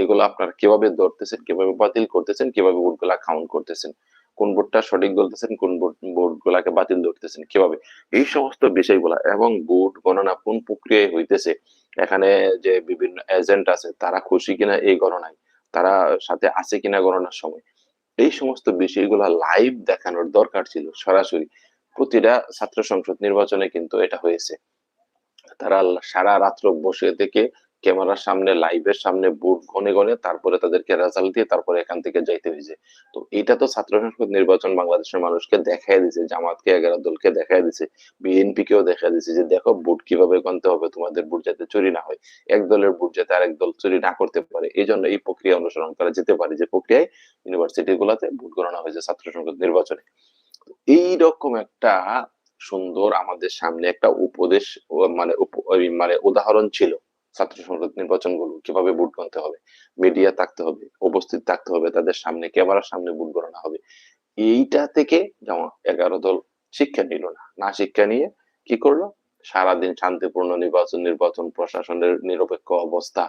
এগুলো আপনারা কিভাবে ধরতেছেন, কিভাবে বাতিল করতেছেন, কিভাবে ভোটগুলা কাউন্ট করতেছেন, কোন ভোটটা সঠিক ধরতেছেন, কোন ভোটগুলাকে বাতিল ধরতেছেন, কিভাবে? এই সমস্ত বিষয়গুলা এবং ভোট গণনা কোন প্রক্রিয়ায় হইতেছে, এখানে যে বিভিন্ন এজেন্ট আছে তারা খুশি কিনা এই গণনায়, তারা সাথে আছে কিনা গণনার সময়, এই সমস্ত বিষয়গুলা লাইভ দেখানোর দরকার ছিল সরাসরি। প্রতিটা ছাত্র সংসদ নির্বাচনে কিন্তু এটা হয়েছে। তারা সারা রাত্র বসে থেকে ক্যামেরার সামনে, লাইভের সামনে ভোট গণে তারপরে তাদেরকে রেজাল্ট দিয়ে তারপরে এখান থেকে যাইতে হয়েছে। তো এটা তো ছাত্র সংসদ নির্বাচন বাংলাদেশের মানুষকে দেখায় দিছে, জামাতকে ১১ দলকে দেখায় দিছে, বিএনপি কেও দেখায় দিছে যে দেখো ভোট কিভাবে গণতে হবে, তোমাদের ভোট যাতে চুরি না হয়। এক দলের ভোট যাতে আরেক দল চুরি না করতে পারে। এজন্য এই প্রক্রিয়া অনুসরণ করা যেতে পারে, যে প্রক্রিয়ায় ইউনিভার্সিটি গুলাতে ভোট গণনা হয়েছে ছাত্র সংসদ নির্বাচনে। এইরকম একটা সুন্দর আমাদের সামনে একটা উপদেশ, মানে মানে উদাহরণ ছিল ছাত্র সংসদ নির্বাচনগুলো কিভাবে ভোট গণতে হবে, মিডিয়া থাকতে হবে, উপস্থিত থাকতে হবে, তাদের সামনে ক্যামেরার সামনে ভোট গণনা হবে। এইটা থেকে যেমন ১১ দল শিক্ষা নিল না, না শিক্ষা নিয়ে কি করলো? সারাদিন শান্তিপূর্ণ নির্বাচন প্রশাসনের নিরপেক্ষ অবস্থা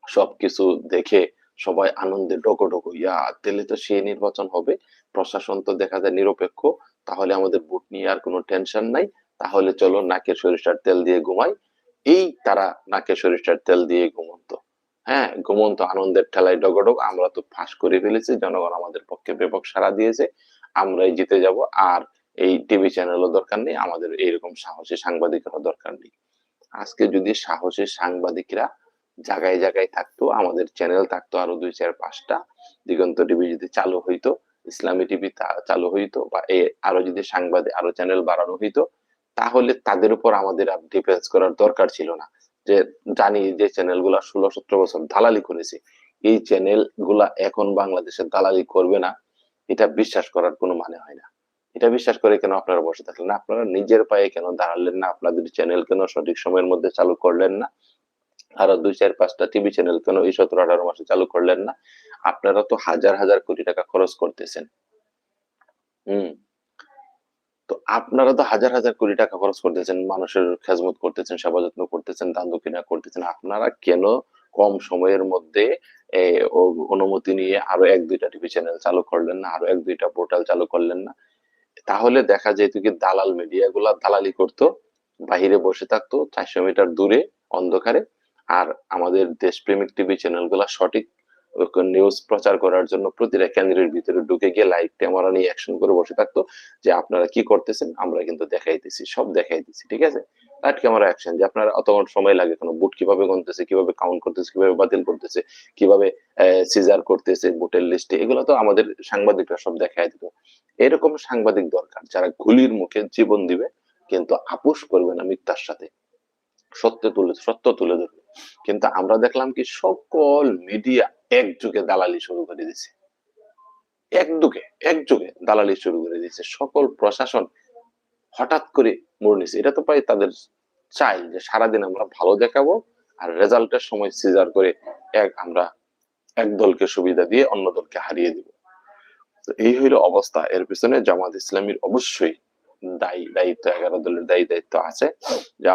সবকিছু দেখে সবাই আনন্দে ডগডগ, তাহলে তো সেই নির্বাচন হবে, প্রশাসন তো দেখা যায় নিরপেক্ষ, তাহলে আমাদের ভোট নিয়ে আর কোনো টেনশন নাই, তাহলে চলো নাকে সরিষার তেল দিয়ে ঘুমাই। এই তারা নাকে সরিষার তেল দিয়ে ঘুমন্ত, হ্যাঁ, ঘুমন্ত আনন্দের ঠেলায় ডগডগ, আমরা তো ফাঁস করে ফেলেছি, জনগণ আমাদের পক্ষে ব্যাপক সাড়া দিয়েছে, আমরাই জিতে যাব, আর এই টিভি চ্যানেলও দরকার নেই, আমাদের এইরকম সাহসী সাংবাদিকেরও দরকার নেই। আজকে যদি সাহসী সাংবাদিকরা জায়গায় জায়গায় থাকতো, আমাদের চ্যানেল থাকতো আরো ২, ৪, ৫টা, দিগন্ত টিভি যদি চালু হইতো, ইসলামী টিভি চালু হইতো, বা আরো যদি আরো চ্যানেল বাড়ানো হইতো, তাহলে তাদের উপর আমাদের আর ডিফেন্স করার দরকার ছিল না। যে জানি যে চ্যানেল গুলা ১৬-১৭ বছর দালালি করেছে, এই চ্যানেল গুলা এখন বাংলাদেশের দালালি করবে না। এটা বিশ্বাস করার কোনো মানে হয় না। এটা বিশ্বাস করে কেন আপনারা বসে থাকলেন না? আপনারা নিজের পায়ে কেন দাঁড়ালেন না? আপনাদের চ্যানেল কেন সঠিক সময়ের মধ্যে চালু করলেন না? আরো ২, ৪, ৫ টা টিভি চ্যানেল কেন এই ১৭-১৮ মাসে চালু করলেন না? আপনারা তো হাজার, হাজার কোটি টাকা খরচ করতেছেন। হুম? তো আপনারা তো হাজার, হাজার কোটি টাকা খরচ করতেছেন, মানুষের খেজমত করতেছেন, সেবা যত্ন করতেছেন, দান-দক্ষিণা করতেছেন। আপনারা কেন কম সময়ের মধ্যে এ ও অনুমতি নিয়ে আরো ১, ২ টা টিভি চ্যানেল চালু করলেন না? আরো ১, ২ টা পোর্টাল চালু করলেন না? তাহলে দেখা যেত কি দালাল মিডিয়া গুলা দালালি করতো, বাহিরে বসে থাকতো ৪০০ মিটার দূরে অন্ধকারে। আর আমাদের দেশপ্রেমিক টিভি চ্যানেল গুলা সঠিক নিউজ প্রচার করার জন্য প্রতিটা কেন্দ্রের ভিতরে ঢুকে গিয়ে লাইভ ক্যামেরা নিয়ে অ্যাকশন করে বসে থাকতো যে আপনারা কি করতেছেন আমরা কিন্তু দেখাইতেছি, সব দেখাইতেছি, ঠিক আছে? লাইভ ক্যামেরা অ্যাকশন যে আপনারা অত সময় লাগে কেন? বুট কিভাবে গণতেছে, কিভাবে কাউন্ট করতেছে, কিভাবে বাতিল করতেছে, কিভাবে সিজার করতেছে ভোটের লিস্টে, এগুলো তো আমাদের সাংবাদিকরা সব দেখায় দিত। এরকম সাংবাদিক দরকার যারা গুলির মুখে জীবন দিবে কিন্তু আপোস করবে না মিথ্যার সাথে, সত্য তুলে ধরবে। কিন্তু আমরা দেখলাম কি সকল মিডিয়া একযোগে দালালি শুরু করে দিছে, একযোগে দালালি শুরু করে দিয়েছে। সকল প্রশাসন হঠাৎ করে মোড় নিছে। এটা তো প্রায় তাদের চাই যে সারাদিন আমরা ভালো দেখাবো আর রেজাল্টের সময় সিজার করে আমরা এক দলকে সুবিধা দিয়ে অন্য দলকে হারিয়ে দিব। তো এই হইল অবস্থা। এর পেছনে জামাত ইসলামীর অবশ্যই দায়িত্ব ১১ দলের দায়িত্ব আছে যে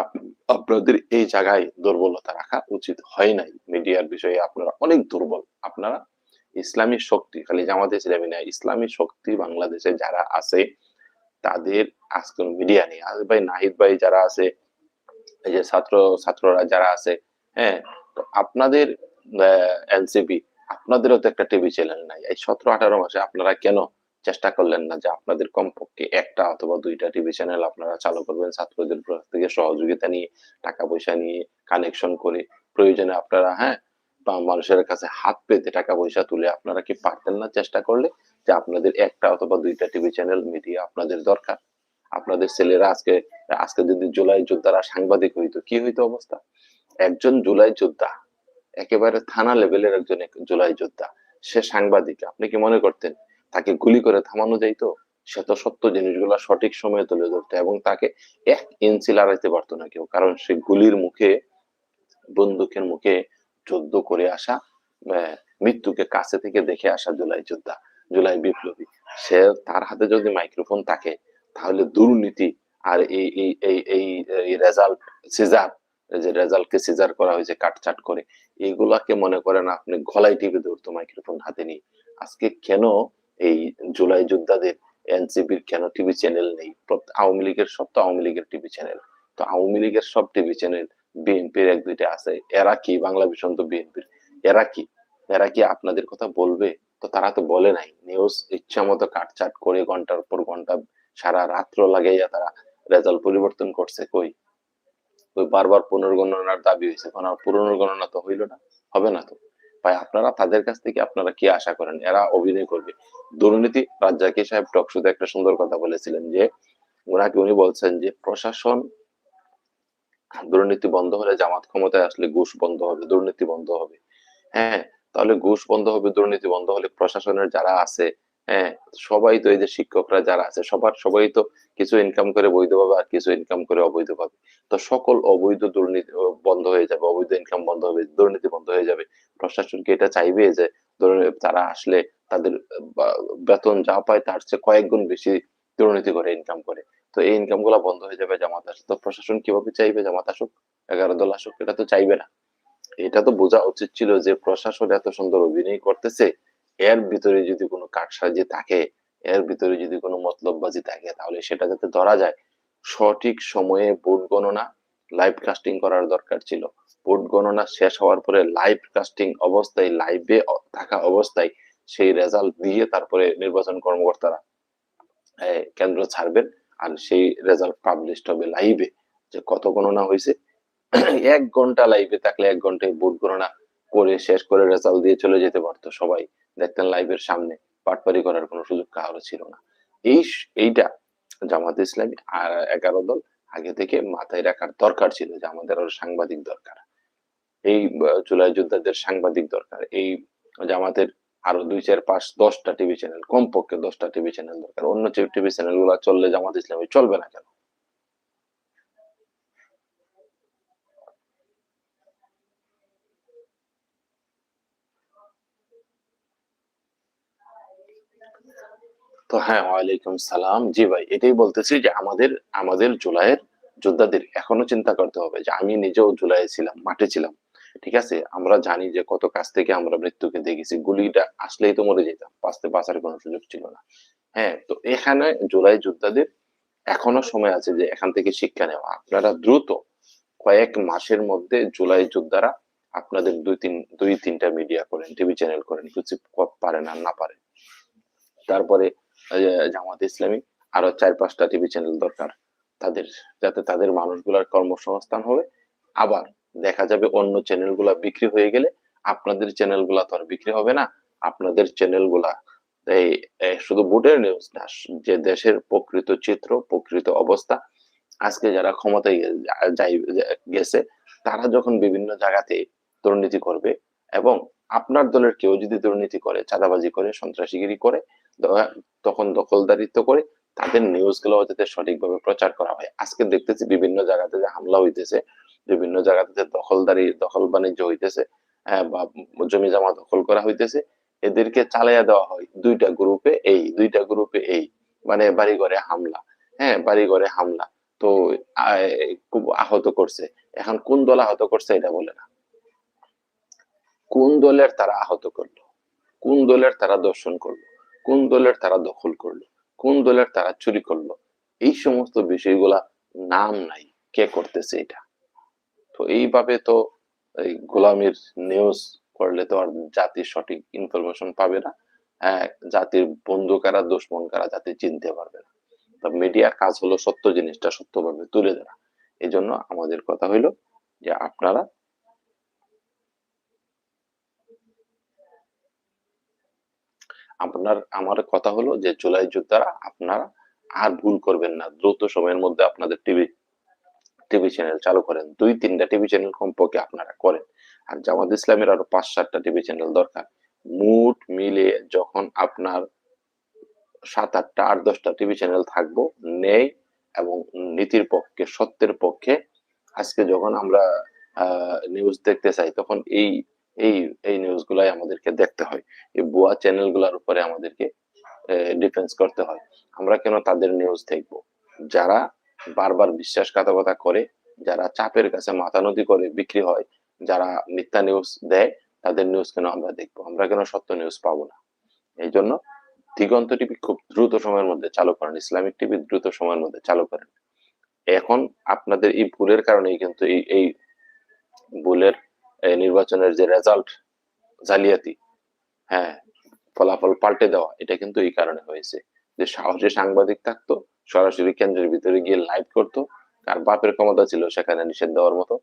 আপনাদের এই জায়গায় দুর্বলতা রাখা উচিত হয় নাই। মিডিয়ার বিষয়ে আপনারা অনেক দুর্বল। আপনারা ইসলামী শক্তি, খালি জামাত ইসলামী না, ইসলামী শক্তি বাংলাদেশে যারা আছে তাদের আজকে মিডিয়া নেই। ভাই নাহিদ ভাই যারা আছে, এই যে ছাত্ররা যারা আছে, হ্যাঁ? তো আপনাদের এনসিপি আপনাদেরও তো একটা টিভি চ্যানেল নাই। এই ১৭-১৮ মাসে আপনারা কেন চেষ্টা করলেন না যে আপনাদের কমপক্ষে ১ টা অথবা ২ টা টিভি চ্যানেল আপনারা চালু করবেন ছাত্রদের কাছ থেকে সহযোগিতা নিয়ে, টাকা পয়সা নিয়ে, কানেকশন করে, প্রয়োজনে আপনারা, হ্যাঁ? বা মানুষের কাছে হাত পেতে টাকা পয়সা তুলে আপনারা কি পারতেন না চেষ্টা করলে যে আপনাদের ১ টা অথবা ২ টা টিভি চ্যানেল মিডিয়া আপনাদের দরকার। আপনাদের ছেলেরা আজকে আজকে যদি জুলাই যোদ্ধারা সাংবাদিক হইতো, কি হইতো অবস্থা? একজন জুলাই যোদ্ধা, একেবারে থানা লেভেলের একজন জুলাই যোদ্ধা, সে সাংবাদিক। আপনি কি মনে করতেন তাকে গুলি করে থামানো যাইতো? সে তো সত্য জিনিসগুলা সঠিক সময়ে তুলে ধরতো এবং তাকে ১ ইঞ্চি লড়াইতে পারত না কেউ। কারণ সে গুলির মুখে, বন্দুকের মুখে যুদ্ধ করে আসা, অ্যা মৃত্যুকে কাছে থেকে দেখে আসা জুলাই যোদ্ধা, জুলাই বিপ্লবী। সে তার হাতে যদি মাইক্রোফোন থাকে তাহলে দুর্নীতি আর এই রেজাল্ট সিজার, এই যে রেজাল্টকে সিজার করা হয়েছে কাটছাঁট করে, এগুলাকে মনে করেন আপনি গলায় টিপে ধরতো মাইক্রোফোন হাতে নিয়ে। আজকে কেন এই জুলাই যোদ্ধাদের এনসিপির কেন টিভি চ্যানেল নেই? আওয়ামী লীগের সব তো আওয়ামী লীগের টিভি চ্যানেল। তো আওয়ামী লীগের সব টিভি চ্যানেল, বিএনপির ১, ২ টা আছে। এরা কি বাংলা ভিশন তো বিএনপির। এরা কি? এরা কি আপনাদের কথা বলবে? তো তারা তো বলে নাই। নিউজ ইচ্ছামতো কাটছাঁট করে ঘন্টার পর ঘন্টা সারা রাত্র লাগাইয়া তারা রেজাল্ট পরিবর্তন করছে। কই? ওই বারবার পুনর্গণনার দাবি হইছে। এখন আর পুনর্গণনা তো হইল না। হবে না তো। ভাই আপনারা তাদের কাছ থেকে আপনারা কি আশা করেন? এরা অভিনয় করবে। দুর্নীতি, রাজ্জাকি সাহেব টক শোতে একটা সুন্দর কথা বলেছিলেন যে, উনি বলছেন যে প্রশাসন, দুর্নীতি বন্ধ হলে জামাত ক্ষমতায় আসলে ঘুষ বন্ধ হবে, দুর্নীতি বন্ধ হবে। হ্যাঁ? তাহলে ঘুষ বন্ধ হবে, দুর্নীতি বন্ধ হলে প্রশাসনের যারা আছে, হ্যাঁ? সবাই তো এই যে শিক্ষকরা যারা আছে সবাই তো কিছু ইনকাম করে বৈধভাবে আর কিছু ইনকাম করে অবৈধভাবে। তো সকল অবৈধ দুর্নীতি বন্ধ হয়ে যাবে, অবৈধ ইনকাম বন্ধ হবে, দুর্নীতি বন্ধ হয়ে যাবে। প্রশাসন কি এটা চাইবে যে তারা আসলে তাদের বা বেতন যা পায় তার চেয়ে কয়েক গুণ বেশি দুর্নীতি করে ইনকাম করে। তো এই ইনকাম গুলা বন্ধ হয়ে যাবে জামাত আসলে। তো প্রশাসন কিভাবে চাইবে জামাত আসুক? ১১ দল আসুক? এটা তো চাইবে না। এটা তো বোঝা উচিত ছিল যে প্রশাসন এত সুন্দর অভিনয় করতেছে, এর ভিতরে যদি কোনো কারসাজি থাকে, এর ভিতরে যদি কোনো মতলববাজি থাকে তাহলে সেটা যাতে ধরা যায়। সঠিক সময়ে ভোট গণনা লাইভ কাস্টিং করার দরকার ছিল। ভোট গণনা শেষ হওয়ার পরে লাইভ কাস্টিং অবস্থায় লাইভে থাকা অবস্থায় সেই রেজাল্ট দিয়ে তারপরে নির্বাচন কর্মকর্তারা কেন্দ্র ছাড়বেন আর সেই রেজাল্ট পাবলিশড হবে লাইভে যে কত গণনা হইছে। ১ ঘন্টা লাইভে থাকলে ১ ঘন্টায় ভোট গণনা করে শেষ করে রেজাল্ট দিয়ে চলে যেতে পারতো সবাই। দেখতেন লাইভের সামনে। বাটপারি করার কোনো সুযোগ কারো ছিল না। এইটা জামাত ইসলামী আর ১১ দল আগে থেকে মাথায় রাখার দরকার ছিল যে আমাদের আরো সাংবাদিক দরকার। এই জুলাই যোদ্ধাদের সাংবাদিক দরকার। এই জামাতের আরো ২, ৪, ৫, ১০টা টিভি চ্যানেল, কমপক্ষে ১০টা টিভি চ্যানেল দরকার। অন্য টিভি চ্যানেল গুলা চললে জামাত ইসলামী চলবে না কেন? তো হ্যাঁ, ওয়ালাইকুম সালাম। জি ভাই, এটাই বলতেছি যে আমাদের জুলাইয়ের যোদ্ধাদের এখনো চিন্তা করতে হবে যে আমি নিজেও জুলাইয়ে ছিলাম, মাঠে ছিলাম। ঠিক আছে? আমরা জানি যে কত কাছ থেকে আমরা মৃত্যুকে দেখেছি। গুলিটা আসলেই তো মরে যেতাম। বাঁচার কোনো সুযোগ ছিল না। হ্যাঁ, তো এখানে জুলাই যোদ্ধাদের এখনো সময় আছে যে এখান থেকে শিক্ষা নেওয়া। আপনারা দ্রুত কয়েক মাসের মধ্যে জুলাই যোদ্ধারা আপনাদের ২-৩টা মিডিয়া করেন, টিভি চ্যানেল করেন। কিছু পারেন আর না পারেন। তারপরে জামাত ইসলামী আরো ৪-৫টা টিভি চ্যানেল দরকার তাদের, যাতে তাদের মানুষগুলার কর্মসংস্থান হবে। আবার দেখা যাবে অন্য চ্যানেলগুলা বিক্রি হয়ে গেলে আপনাদের চ্যানেলগুলা তো আর বিক্রি হবে না। আপনাদের চ্যানেলগুলা এই শুধু ভোটের নিউজ না, যে দেশের প্রকৃত চিত্র, প্রকৃত অবস্থা, আজকে যারা ক্ষমতায় গেছে তারা যখন বিভিন্ন জায়গাতে দুর্নীতি করবে এবং আপনার দলের কেউ যদি দুর্নীতি করে, চাঁদাবাজি করে, সন্ত্রাসীগিরি করে, তখন দখলদারিত্ব করে তাদের নিউজ গুলো যাতে সঠিকভাবে প্রচার করা হয়। আজকে দেখতেছি বিভিন্ন জায়গাতে যে হামলা হইতেছে, বিভিন্ন জায়গাতে যে দখল বাণিজ্য হইতেছে, বা জমি জমা দখল করা হইতেছে, এদেরকে চালাইয়া দেওয়া হয় দুইটা গ্রুপে এই মানে বাড়িঘরে হামলা। হ্যাঁ, বাড়িঘরে হামলা। তো খুব আহত করছে। এখন কোন দল আহত করছে এটা বলে না। কোন দলের তারা আহত করলো, কোন দলের তারা দর্শন করলো, কোন দলের তারা দখল করলো, কোন দলের তারা চুরি করলো, এই সমস্ত বিষয়গুলা নাম নাই। কে করতেছে এটা? তো এইভাবে তো এই গোলামীর নিউজ করলে তো আর জাতি সঠিক ইনফরমেশন পাবে না। জাতির বন্ধু কারা, দুশ্মন কারা জাতি চিনতে পারবে না। তা মিডিয়ার কাজ হলো সত্য জিনিসটা সত্যভাবে তুলে ধরা। এজন্য আমাদের কথা হইলো যে আপনারা আমার কথা হলো যে জুলাই যোদ্ধারা আপনারা আর ভুল করবেন না। দ্রুত সময়ের মধ্যে আপনাদের টিভি চ্যানেল চালু করেন। ২-৩টা টিভি চ্যানেল কমপক্ষে আপনারা করেন। আর জামাত ইসলামের আরো ৫-৭টা টিভি চ্যানেল দরকার। মোট মিলিয়ে যখন আপনার ৭-৮টা ৮-১০টা টিভি চ্যানেল থাকবো, ন্যায় এবং নীতির পক্ষে, সত্যের পক্ষে, আজকে যখন আমরা নিউজ দেখতে চাই তখন এই এই নিউজ গুলাই আমাদেরকে দেখতে হয়। এই ভুয়া চ্যানেল গুলার উপরে আমাদেরকে ডিফেন্স করতে হয়। আমরা কেন তাদের নিউজ দেখবো? যারা বারবার বিশ্বাসঘাতকতা করে, যারা চাপের কাছে মাথা নত করে বিক্রি হয়, যারা মিথ্যা নিউজ দেয়, তাদের নিউজ কেন আমরা দেখবো? আমরা কেন সত্য নিউজ পাবো না? এইজন্য দিগন্ত টিভি খুব দ্রুত সময়ের মধ্যে চালু করেন। ইসলামিক টিভি দ্রুত সময়ের মধ্যে চালু করেন। এখন আপনাদের এই ভুলের কারণেই কিন্তু এই ভুলের নির্বাচনের যে রেজাল্ট জালিয়াতি, হ্যাঁ, ফলাফল পাল্টে দেওয়া, এটা কিন্তু এই কারণে হয়েছে যে সাহসী সাংবাদিক থাকতো, সরাসরি কেন্দ্রের ভিতরে গিয়ে লাইভ করতো। আর বাপের ক্ষমতা ছিল সেখানে নিষেধ দেওয়ার মতো।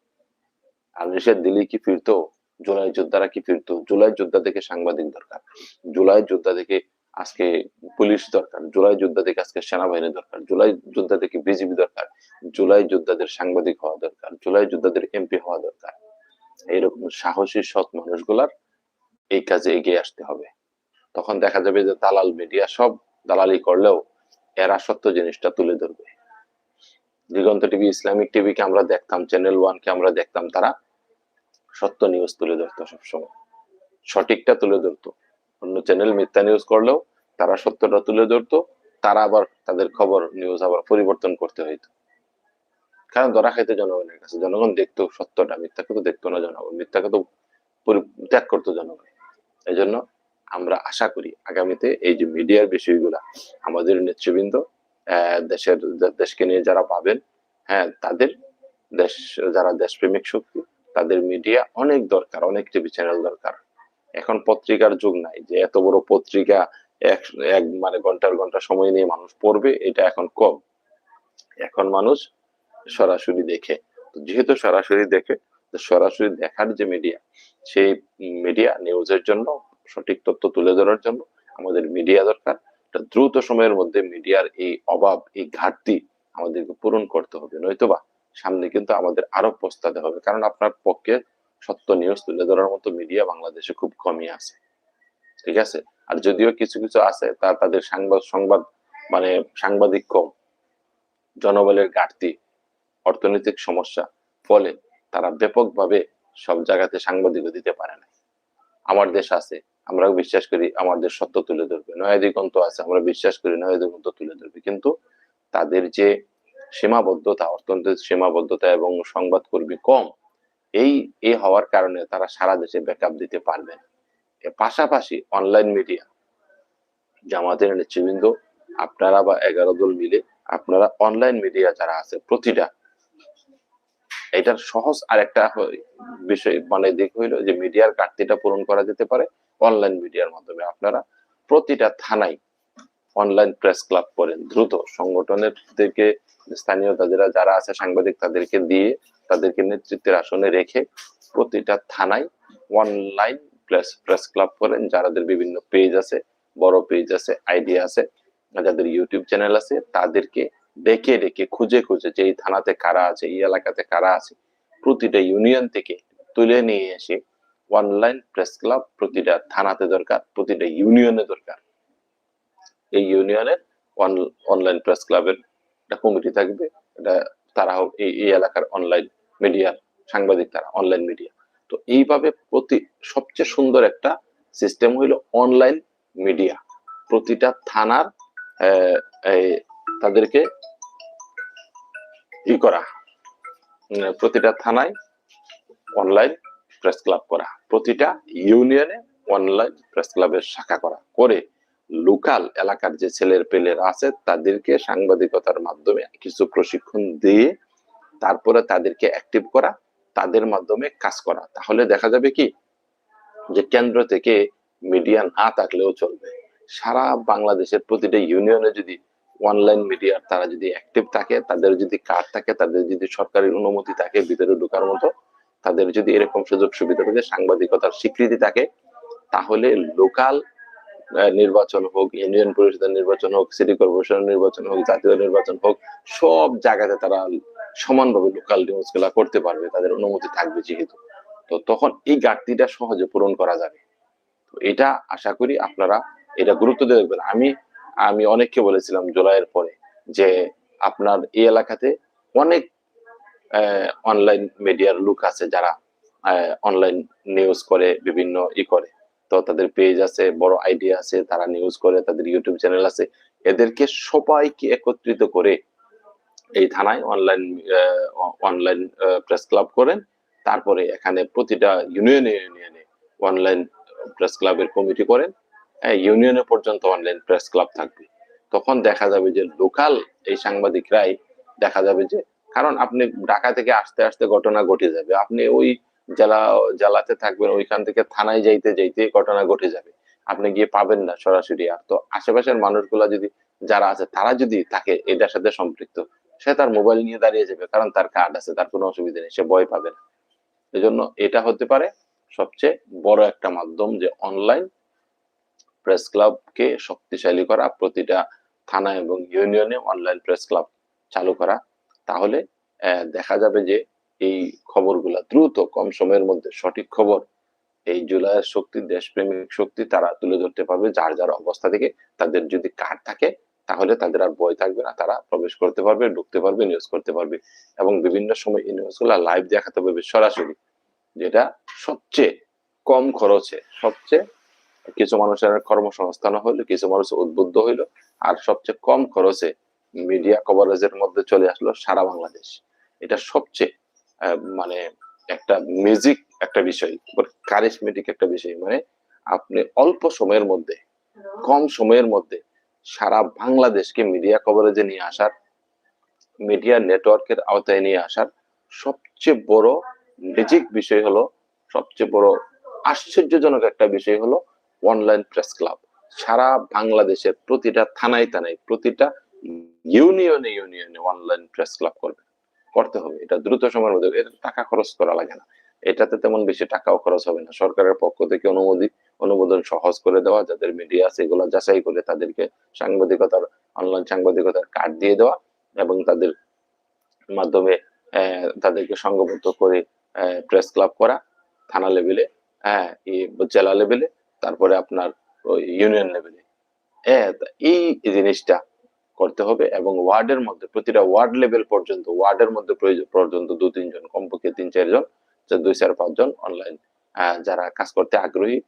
আর নিষেধ দিলেই কি ফিরতো? জুলাই যোদ্ধারা কি ফিরতো? জুলাই যোদ্ধা থেকে সাংবাদিক দরকার। জুলাই যোদ্ধা থেকে আজকে পুলিশ দরকার। জুলাই যোদ্ধা থেকে আজকে সেনাবাহিনী দরকার। জুলাই যোদ্ধা থেকে বিজিবি দরকার। জুলাই যোদ্ধাদের সাংবাদিক হওয়া দরকার। জুলাই যোদ্ধাদের এমপি হওয়া দরকার। এইরকম সাহসী সৎ মানুষগুলার এই কাজে এগিয়ে আসতে হবে। তখন দেখা যাবে যে দালাল মিডিয়া সব দালালি করলেও এরা সত্য জিনিসটা তুলে ধরবে। দিগন্ত টিভি, ইসলামিক টিভিকে আমরা দেখতাম, চ্যানেল ওয়ানকে আমরা দেখতাম, তারা সত্য নিউজ তুলে ধরতো সবসময়, সঠিকটা তুলে ধরতো। অন্য চ্যানেল মিথ্যা নিউজ করলেও তারা সত্যটা তুলে ধরতো। তারা আবার তাদের খবর নিউজ আবার পরিবর্তন করতে হইতো, কারণ ধরা খাইতো জনগণের কাছে। জনগণ দেখতো সত্যটা, মিথ্যাকে তো দেখতো না জনগণ, মিথ্যাকে তো ত্যাগ করতো জনগণ। এই জন্য আমরা আশা করি আগামীতে এই যে মিডিয়ার বিষয়গুলা আমাদের নেতৃবৃন্দ, দেশকে নিয়ে যারা পাবেন, হ্যাঁ, তাদের দেশ, যারা দেশপ্রেমিক শক্তি, তাদের মিডিয়া অনেক দরকার, অনেক টিভি চ্যানেল দরকার। এখন পত্রিকার যুগ নাই যে এত বড় পত্রিকা এক এক মানে ঘন্টার ঘন্টা সময় নিয়ে মানুষ পড়বে, এটা এখন কম। এখন মানুষ সরাসরি দেখে। তো যেহেতু সরাসরি দেখে, তো সরাসরি দেখার যে মিডিয়া, সেই মিডিয়া নিউজের জন্য, সঠিক তথ্য তুলে ধরার জন্য আমাদের মিডিয়া দরকার। দ্রুত সময়ের মধ্যে মিডিয়ার এই অভাব, এই ঘাটতি আমাদেরকে পূরণ করতে হবে। নয়তোবা সামনে কিন্তু আমাদের আরো পস্তাতে হবে, কারণ আপনার পক্ষে সত্য নিউজ তুলে ধরার মতো মিডিয়া বাংলাদেশে খুব কমই আছে। ঠিক আছে? আর যদিও কিছু কিছু আছে তাদের সংবাদ মানে সাংবাদিক কম, জনবলের ঘাটতি, অর্থনৈতিক সমস্যা, ফলে তারা ব্যাপকভাবে সব জায়গাতে সাংবাদিকও দিতে পারে না। আমার দেশ আছে, আমরাও বিশ্বাস করি আমার দেশ সত্য তুলে ধরবে, নয়া দিগন্ত আছে, আমরা বিশ্বাস করি নয়া দিগন্ত তুলে ধরবে, কিন্তু তাদের যে সীমাবদ্ধতা, অর্থনৈতিক সীমাবদ্ধতা এবং সংবাদকর্মী কম, এই হওয়ার কারণে তারা সারা দেশে ব্যাকআপ দিতে পারবে না। এর পাশাপাশি অনলাইন মিডিয়া, জামাতের নেতৃবৃন্দ, আপনারা বা 11 দল মিলে আপনারা অনলাইন মিডিয়া যারা আছে প্রতিটা, এটার সহজ আরেকটা বিষয় মানে দিক হইলো যে মিডিয়ার ঘাটতিটা পূরণ করা যেতে পারে অনলাইন মিডিয়ার মাধ্যমে। আপনারা প্রতিটা থানায় অনলাইন প্রেস ক্লাব করেন, দ্রুত সংগঠনের থেকে স্থানীয় যারা আছে সাংবাদিক তাদেরকে দিয়ে, তাদেরকে নেতৃত্বের আসনে রেখে প্রতিটা থানায় অনলাইন প্রেস ক্লাব করেন। যাদের বিভিন্ন পেজ আছে, বড় পেজ আছে, আইডিয়া আছে, যাদের ইউটিউব চ্যানেল আছে, তাদেরকে ডেকে ডেকে খুঁজে খুঁজে যে এই থানাতে কারা আছে, এই এলাকাতে কারা আছে, প্রতিটা ইউনিয়ন থেকে তুলে নিয়ে এসে অনলাইন প্রেস ক্লাব প্রতিটা থানাতে দরকার, প্রতিটা ইউনিয়নে দরকার। এই ইউনিয়নের অনলাইন প্রেস ক্লাবের একটা কমিটি থাকবে, এটা তারা এই এলাকার অনলাইন মিডিয়ার সাংবাদিক, তারা অনলাইন মিডিয়া। তো এইভাবে সবচেয়ে সুন্দর একটা সিস্টেম হইলো অনলাইন মিডিয়া। প্রতিটা থানার তাদেরকে করা, প্রতিটা থানায় অনলাইন প্রেস ক্লাব করা, প্রতিটা ইউনিয়নে অনলাইন প্রেস ক্লাবের শাখা করা, করে লোকাল এলাকার যে ছেলের পেলেরা আছে তাদেরকে সাংবাদিকতার মাধ্যমে কিছু প্রশিক্ষণ দিয়ে তারপরে তাদেরকে অ্যাক্টিভ করা, তাদের মাধ্যমে কাজ করা। তাহলে দেখা যাবে কি যে কেন্দ্র থেকে মিডিয়া না থাকলেও চলবে, সারা বাংলাদেশের প্রতিটা ইউনিয়নে যদি অনলাইন মিডিয়ার তারা যদি অ্যাক্টিভ থাকে, তাদের যদি কার্ড থাকে, তাদের যদি সরকারি অনুমতি থাকে ভিতরে ঢোকার মতো, তাদের যদি এরকম সুযোগ সুবিধা থাকে, সাংবাদিকতার স্বীকৃতি থাকে, তাহলে লোকাল নির্বাচন হোক, ইউনিয়ন পরিষদের নির্বাচন হোক, সিটি কর্পোরেশনের নির্বাচন হোক, জাতীয় নির্বাচন হোক, সব জায়গাতে তারা সমানভাবে লোকাল নিউজ গুলা করতে পারবে, তাদের অনুমতি থাকবে যেহেতু। তো তখন এই ঘাটতিটা সহজে পূরণ করা যাবে। তো এটা আশা করি আপনারা এটা গুরুত্ব দিয়ে দেখবেন। আমি অনেককে বলেছিলাম জুলাইয়ের পরে যে আপনার এই এলাকাতে অনেক অনলাইন মিডিয়ার লোক আছে যারা অনলাইন নিউজ করে, বিভিন্ন করে, তো তাদের পেজ আছে, বড় আইডিয়া আছে, তারা নিউজ করে, তাদের ইউটিউব চ্যানেল আছে, এদেরকে সবাইকে একত্রিত করে এই থানায় অনলাইন প্রেস ক্লাব করেন। তারপরে এখানে প্রতিটা ইউনিয়নে অনলাইন প্রেস ক্লাবের কমিটি করেন, ইউনিয়নে পর্যন্ত অনলাইন প্রেস ক্লাব থাকবে। তখন দেখা যাবে যে লোকাল এই সাংবাদিকরাই দেখা যাবে যে, কারণ আপনি ঢাকা থেকে আসতে আসতে ঘটনা ঘটে যাবে, আপনি ওই জেলাতে থাকবেন, ওইখান থেকে থানায় যাইতে যাইতে ঘটনা ঘটে যাবে, আপনি গিয়ে পাবেন না সরাসরি। আর তো আশেপাশের মানুষগুলা যদি যারা আছে তারা যদি থাকে এটার সাথে সম্পৃক্ত, সে তার মোবাইল নিয়ে দাঁড়িয়ে যাবে, কারণ তার কার্ড আছে, তার কোনো অসুবিধা নেই, সে ভয় পাবে না। এজন্য এটা হতে পারে সবচেয়ে বড় একটা মাধ্যম, যে অনলাইন প্রেস ক্লাবকে শক্তিশালী করা, প্রতিটা থানা এবং ইউনিয়নে অনলাইন প্রেস ক্লাব চালু করা। তাহলে দেখা যাবে যে এই খবরগুলা দ্রুত কম সময়ের মধ্যে সঠিক খবর এই জুলাইয়ের শক্তি, দেশপ্রেমিক শক্তি তারা তুলে ধরতে পারবে। যার যার অবস্থা থেকে তাদের যদি কার্ড থাকে তাহলে তাদের আর ভয় থাকবে না, তারা প্রবেশ করতে পারবে, ঢুকতে পারবে, নিউজ করতে পারবে, এবং বিভিন্ন সময় এই নিউজগুলা লাইভ দেখাতে পারবে সরাসরি, যেটা সবচেয়ে কম খরচে, সবচেয়ে কিছু মানুষের কর্মসংস্থান হইলো, কিছু মানুষ উদ্বুদ্ধ হইলো, আর সবচেয়ে কম খরচে মিডিয়া কভারেজের মধ্যে চলে আসলো সারা বাংলাদেশ। এটা সবচেয়ে মানে একটা ম্যাজিক একটা বিষয়, কারিশমেটিক একটা বিষয়, মানে আপনি অল্প সময়ের মধ্যে, কম সময়ের মধ্যে সারা বাংলাদেশকে মিডিয়া কভারেজে নিয়ে আসার, মিডিয়া নেটওয়ার্কের আওতায় নিয়ে আসার সবচেয়ে বড় ম্যাজিক বিষয় হলো, সবচেয়ে বড় আশ্চর্যজনক একটা বিষয় হলো অনলাইন প্রেস ক্লাব। সারা বাংলাদেশের প্রতিটা থানায় থানায়, প্রতিটা ইউনিয়নে অনলাইন প্রেস ক্লাব করতে হবে। এটা দ্রুত সময়ের মধ্যে, এর টাকা খরচ করা লাগে না, এটাতে তেমন বেশি টাকাও খরচ হবে না। সরকারের পক্ষ থেকে অনুমোদন সহজ করে দেওয়া, যাদের মিডিয়া আছে এগুলো যাচাই করে তাদেরকে অনলাইন সাংবাদিকতার কার্ড দিয়ে দেওয়া, এবং তাদের মাধ্যমে তাদেরকে সংঘবদ্ধ করে প্রেস ক্লাব করা থানা লেভেলে, হ্যাঁ, জেলা লেভেলে, তারপরে আপনার ইউনিয়ন লেভেলে। হ্যাঁ, এই জিনিসটা করতে হবে এবং ওয়ার্ডের মধ্যে প্রতিটা ওয়ার্ড লেভেল পর্যন্ত ওয়ার্ডের মধ্যে পর্যন্ত ২-৩ জন কমপক্ষে ৩-৪ জন ২-৪-৫ জন অনলাইন যারা কাজ করতে আগ্রহী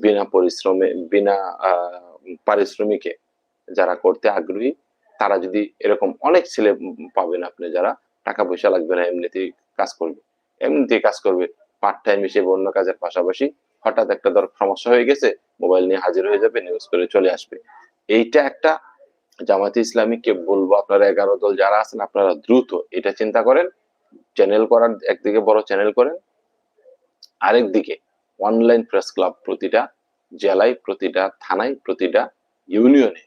বিনা পরিশ্রমে বিনা পারিশ্রমিকে যারা করতে আগ্রহী তারা যদি এরকম অনেক ছেলে পাবেন আপনি যারা টাকা পয়সা লাগবে না এমনিতেই কাজ করবে। এমনিতেই কাজ করবে পার্ট টাইম হিসেবে অন্য কাজের পাশাপাশি হঠাৎ একটা সমস্যা হয়ে গেছে মোবাইল নিয়ে হাজির হয়ে যাবে নিউজ করে চলে আসবে। এইটা একটা জামায়াতে ইসলামীকে বলবো আপনারা ১১ দল যারা আছেন আপনারা দ্রুত এটা চিন্তা করেন। চ্যানেল করার একদিকে বড় চ্যানেল করেন। আরেকদিকে অনলাইন প্রেস ক্লাব প্রতিটা জেলায়, প্রতিটা থানায়, প্রতিটা ইউনিয়নে,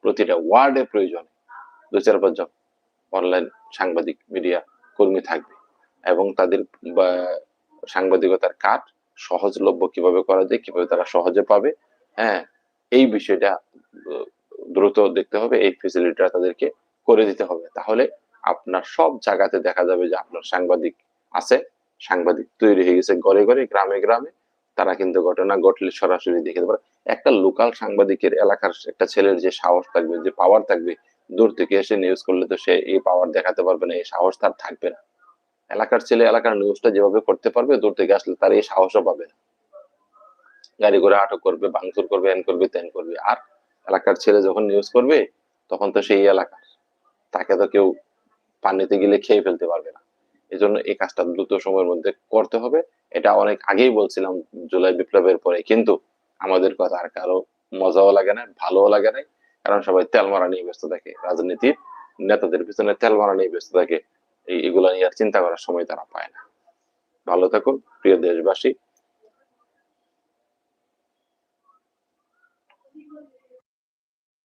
প্রতিটা ওয়ার্ডে প্রয়োজনে ২-৪-৫ জন অনলাইন সাংবাদিক মিডিয়া কর্মী থাকবে এবং তাদের সাংবাদিকতার কাজ সহজলভ্য কিভাবে করা যায়, কিভাবে তারা সহজে পাবে, হ্যাঁ? এই বিষয়টা দ্রুত দেখতে হবে। এই ফেসিলিটিটা তাদেরকে করে দিতে হবে। তাহলে আপনার সব জায়গাতে দেখা যাবে যে আপনার সাংবাদিক আছে, সাংবাদিক তৈরি হয়ে গেছে ঘরে, ঘরে, গ্রামে, গ্রামে। তারা কিন্তু ঘটনা ঘটলে সরাসরি দেখে দিতে পারে। একটা লোকাল সাংবাদিকের এলাকার একটা ছেলের যে সাহস থাকবে, যে পাওয়ার থাকবে, দূর থেকে এসে নিউজ করলে তো সে এই পাওয়ার দেখাতে পারবে না, এই সাহস তার থাকবে না। এলাকার ছেলে এলাকার নিউজটা যেভাবে করতে পারবে, দূর থেকে আসলে তার এই সাহসও পাবে না। গাড়ি করে আটক করবে, ভাঙচুর করবে, হ্যান করবে, ত্যান করবে। আর এলাকার ছেলে যখন নিউজ করবে, তখন তো সেই এলাকার। তাকে তো কেউ পানিতে গেলে খেয়ে ফেলতে পারবে না। এজন্য এই কাজটা দ্রুত সময়ের মধ্যে করতে হবে। এটা অনেক আগেই বলছিলাম জুলাই বিপ্লবের পরে। কিন্তু আমাদের কথা আর কারো মজাও লাগে না, ভালোও লাগে নাই। কারণ সবাই তেল মারা নিয়ে ব্যস্ত থাকে। রাজনীতির নেতাদের পিছনে তেল মারা নিয়ে ব্যস্ত থাকে। এগুলা নিয়ে আর চিন্তা করার সময় তারা পায় না। ভালো থাকুন প্রিয় দেশবাসী।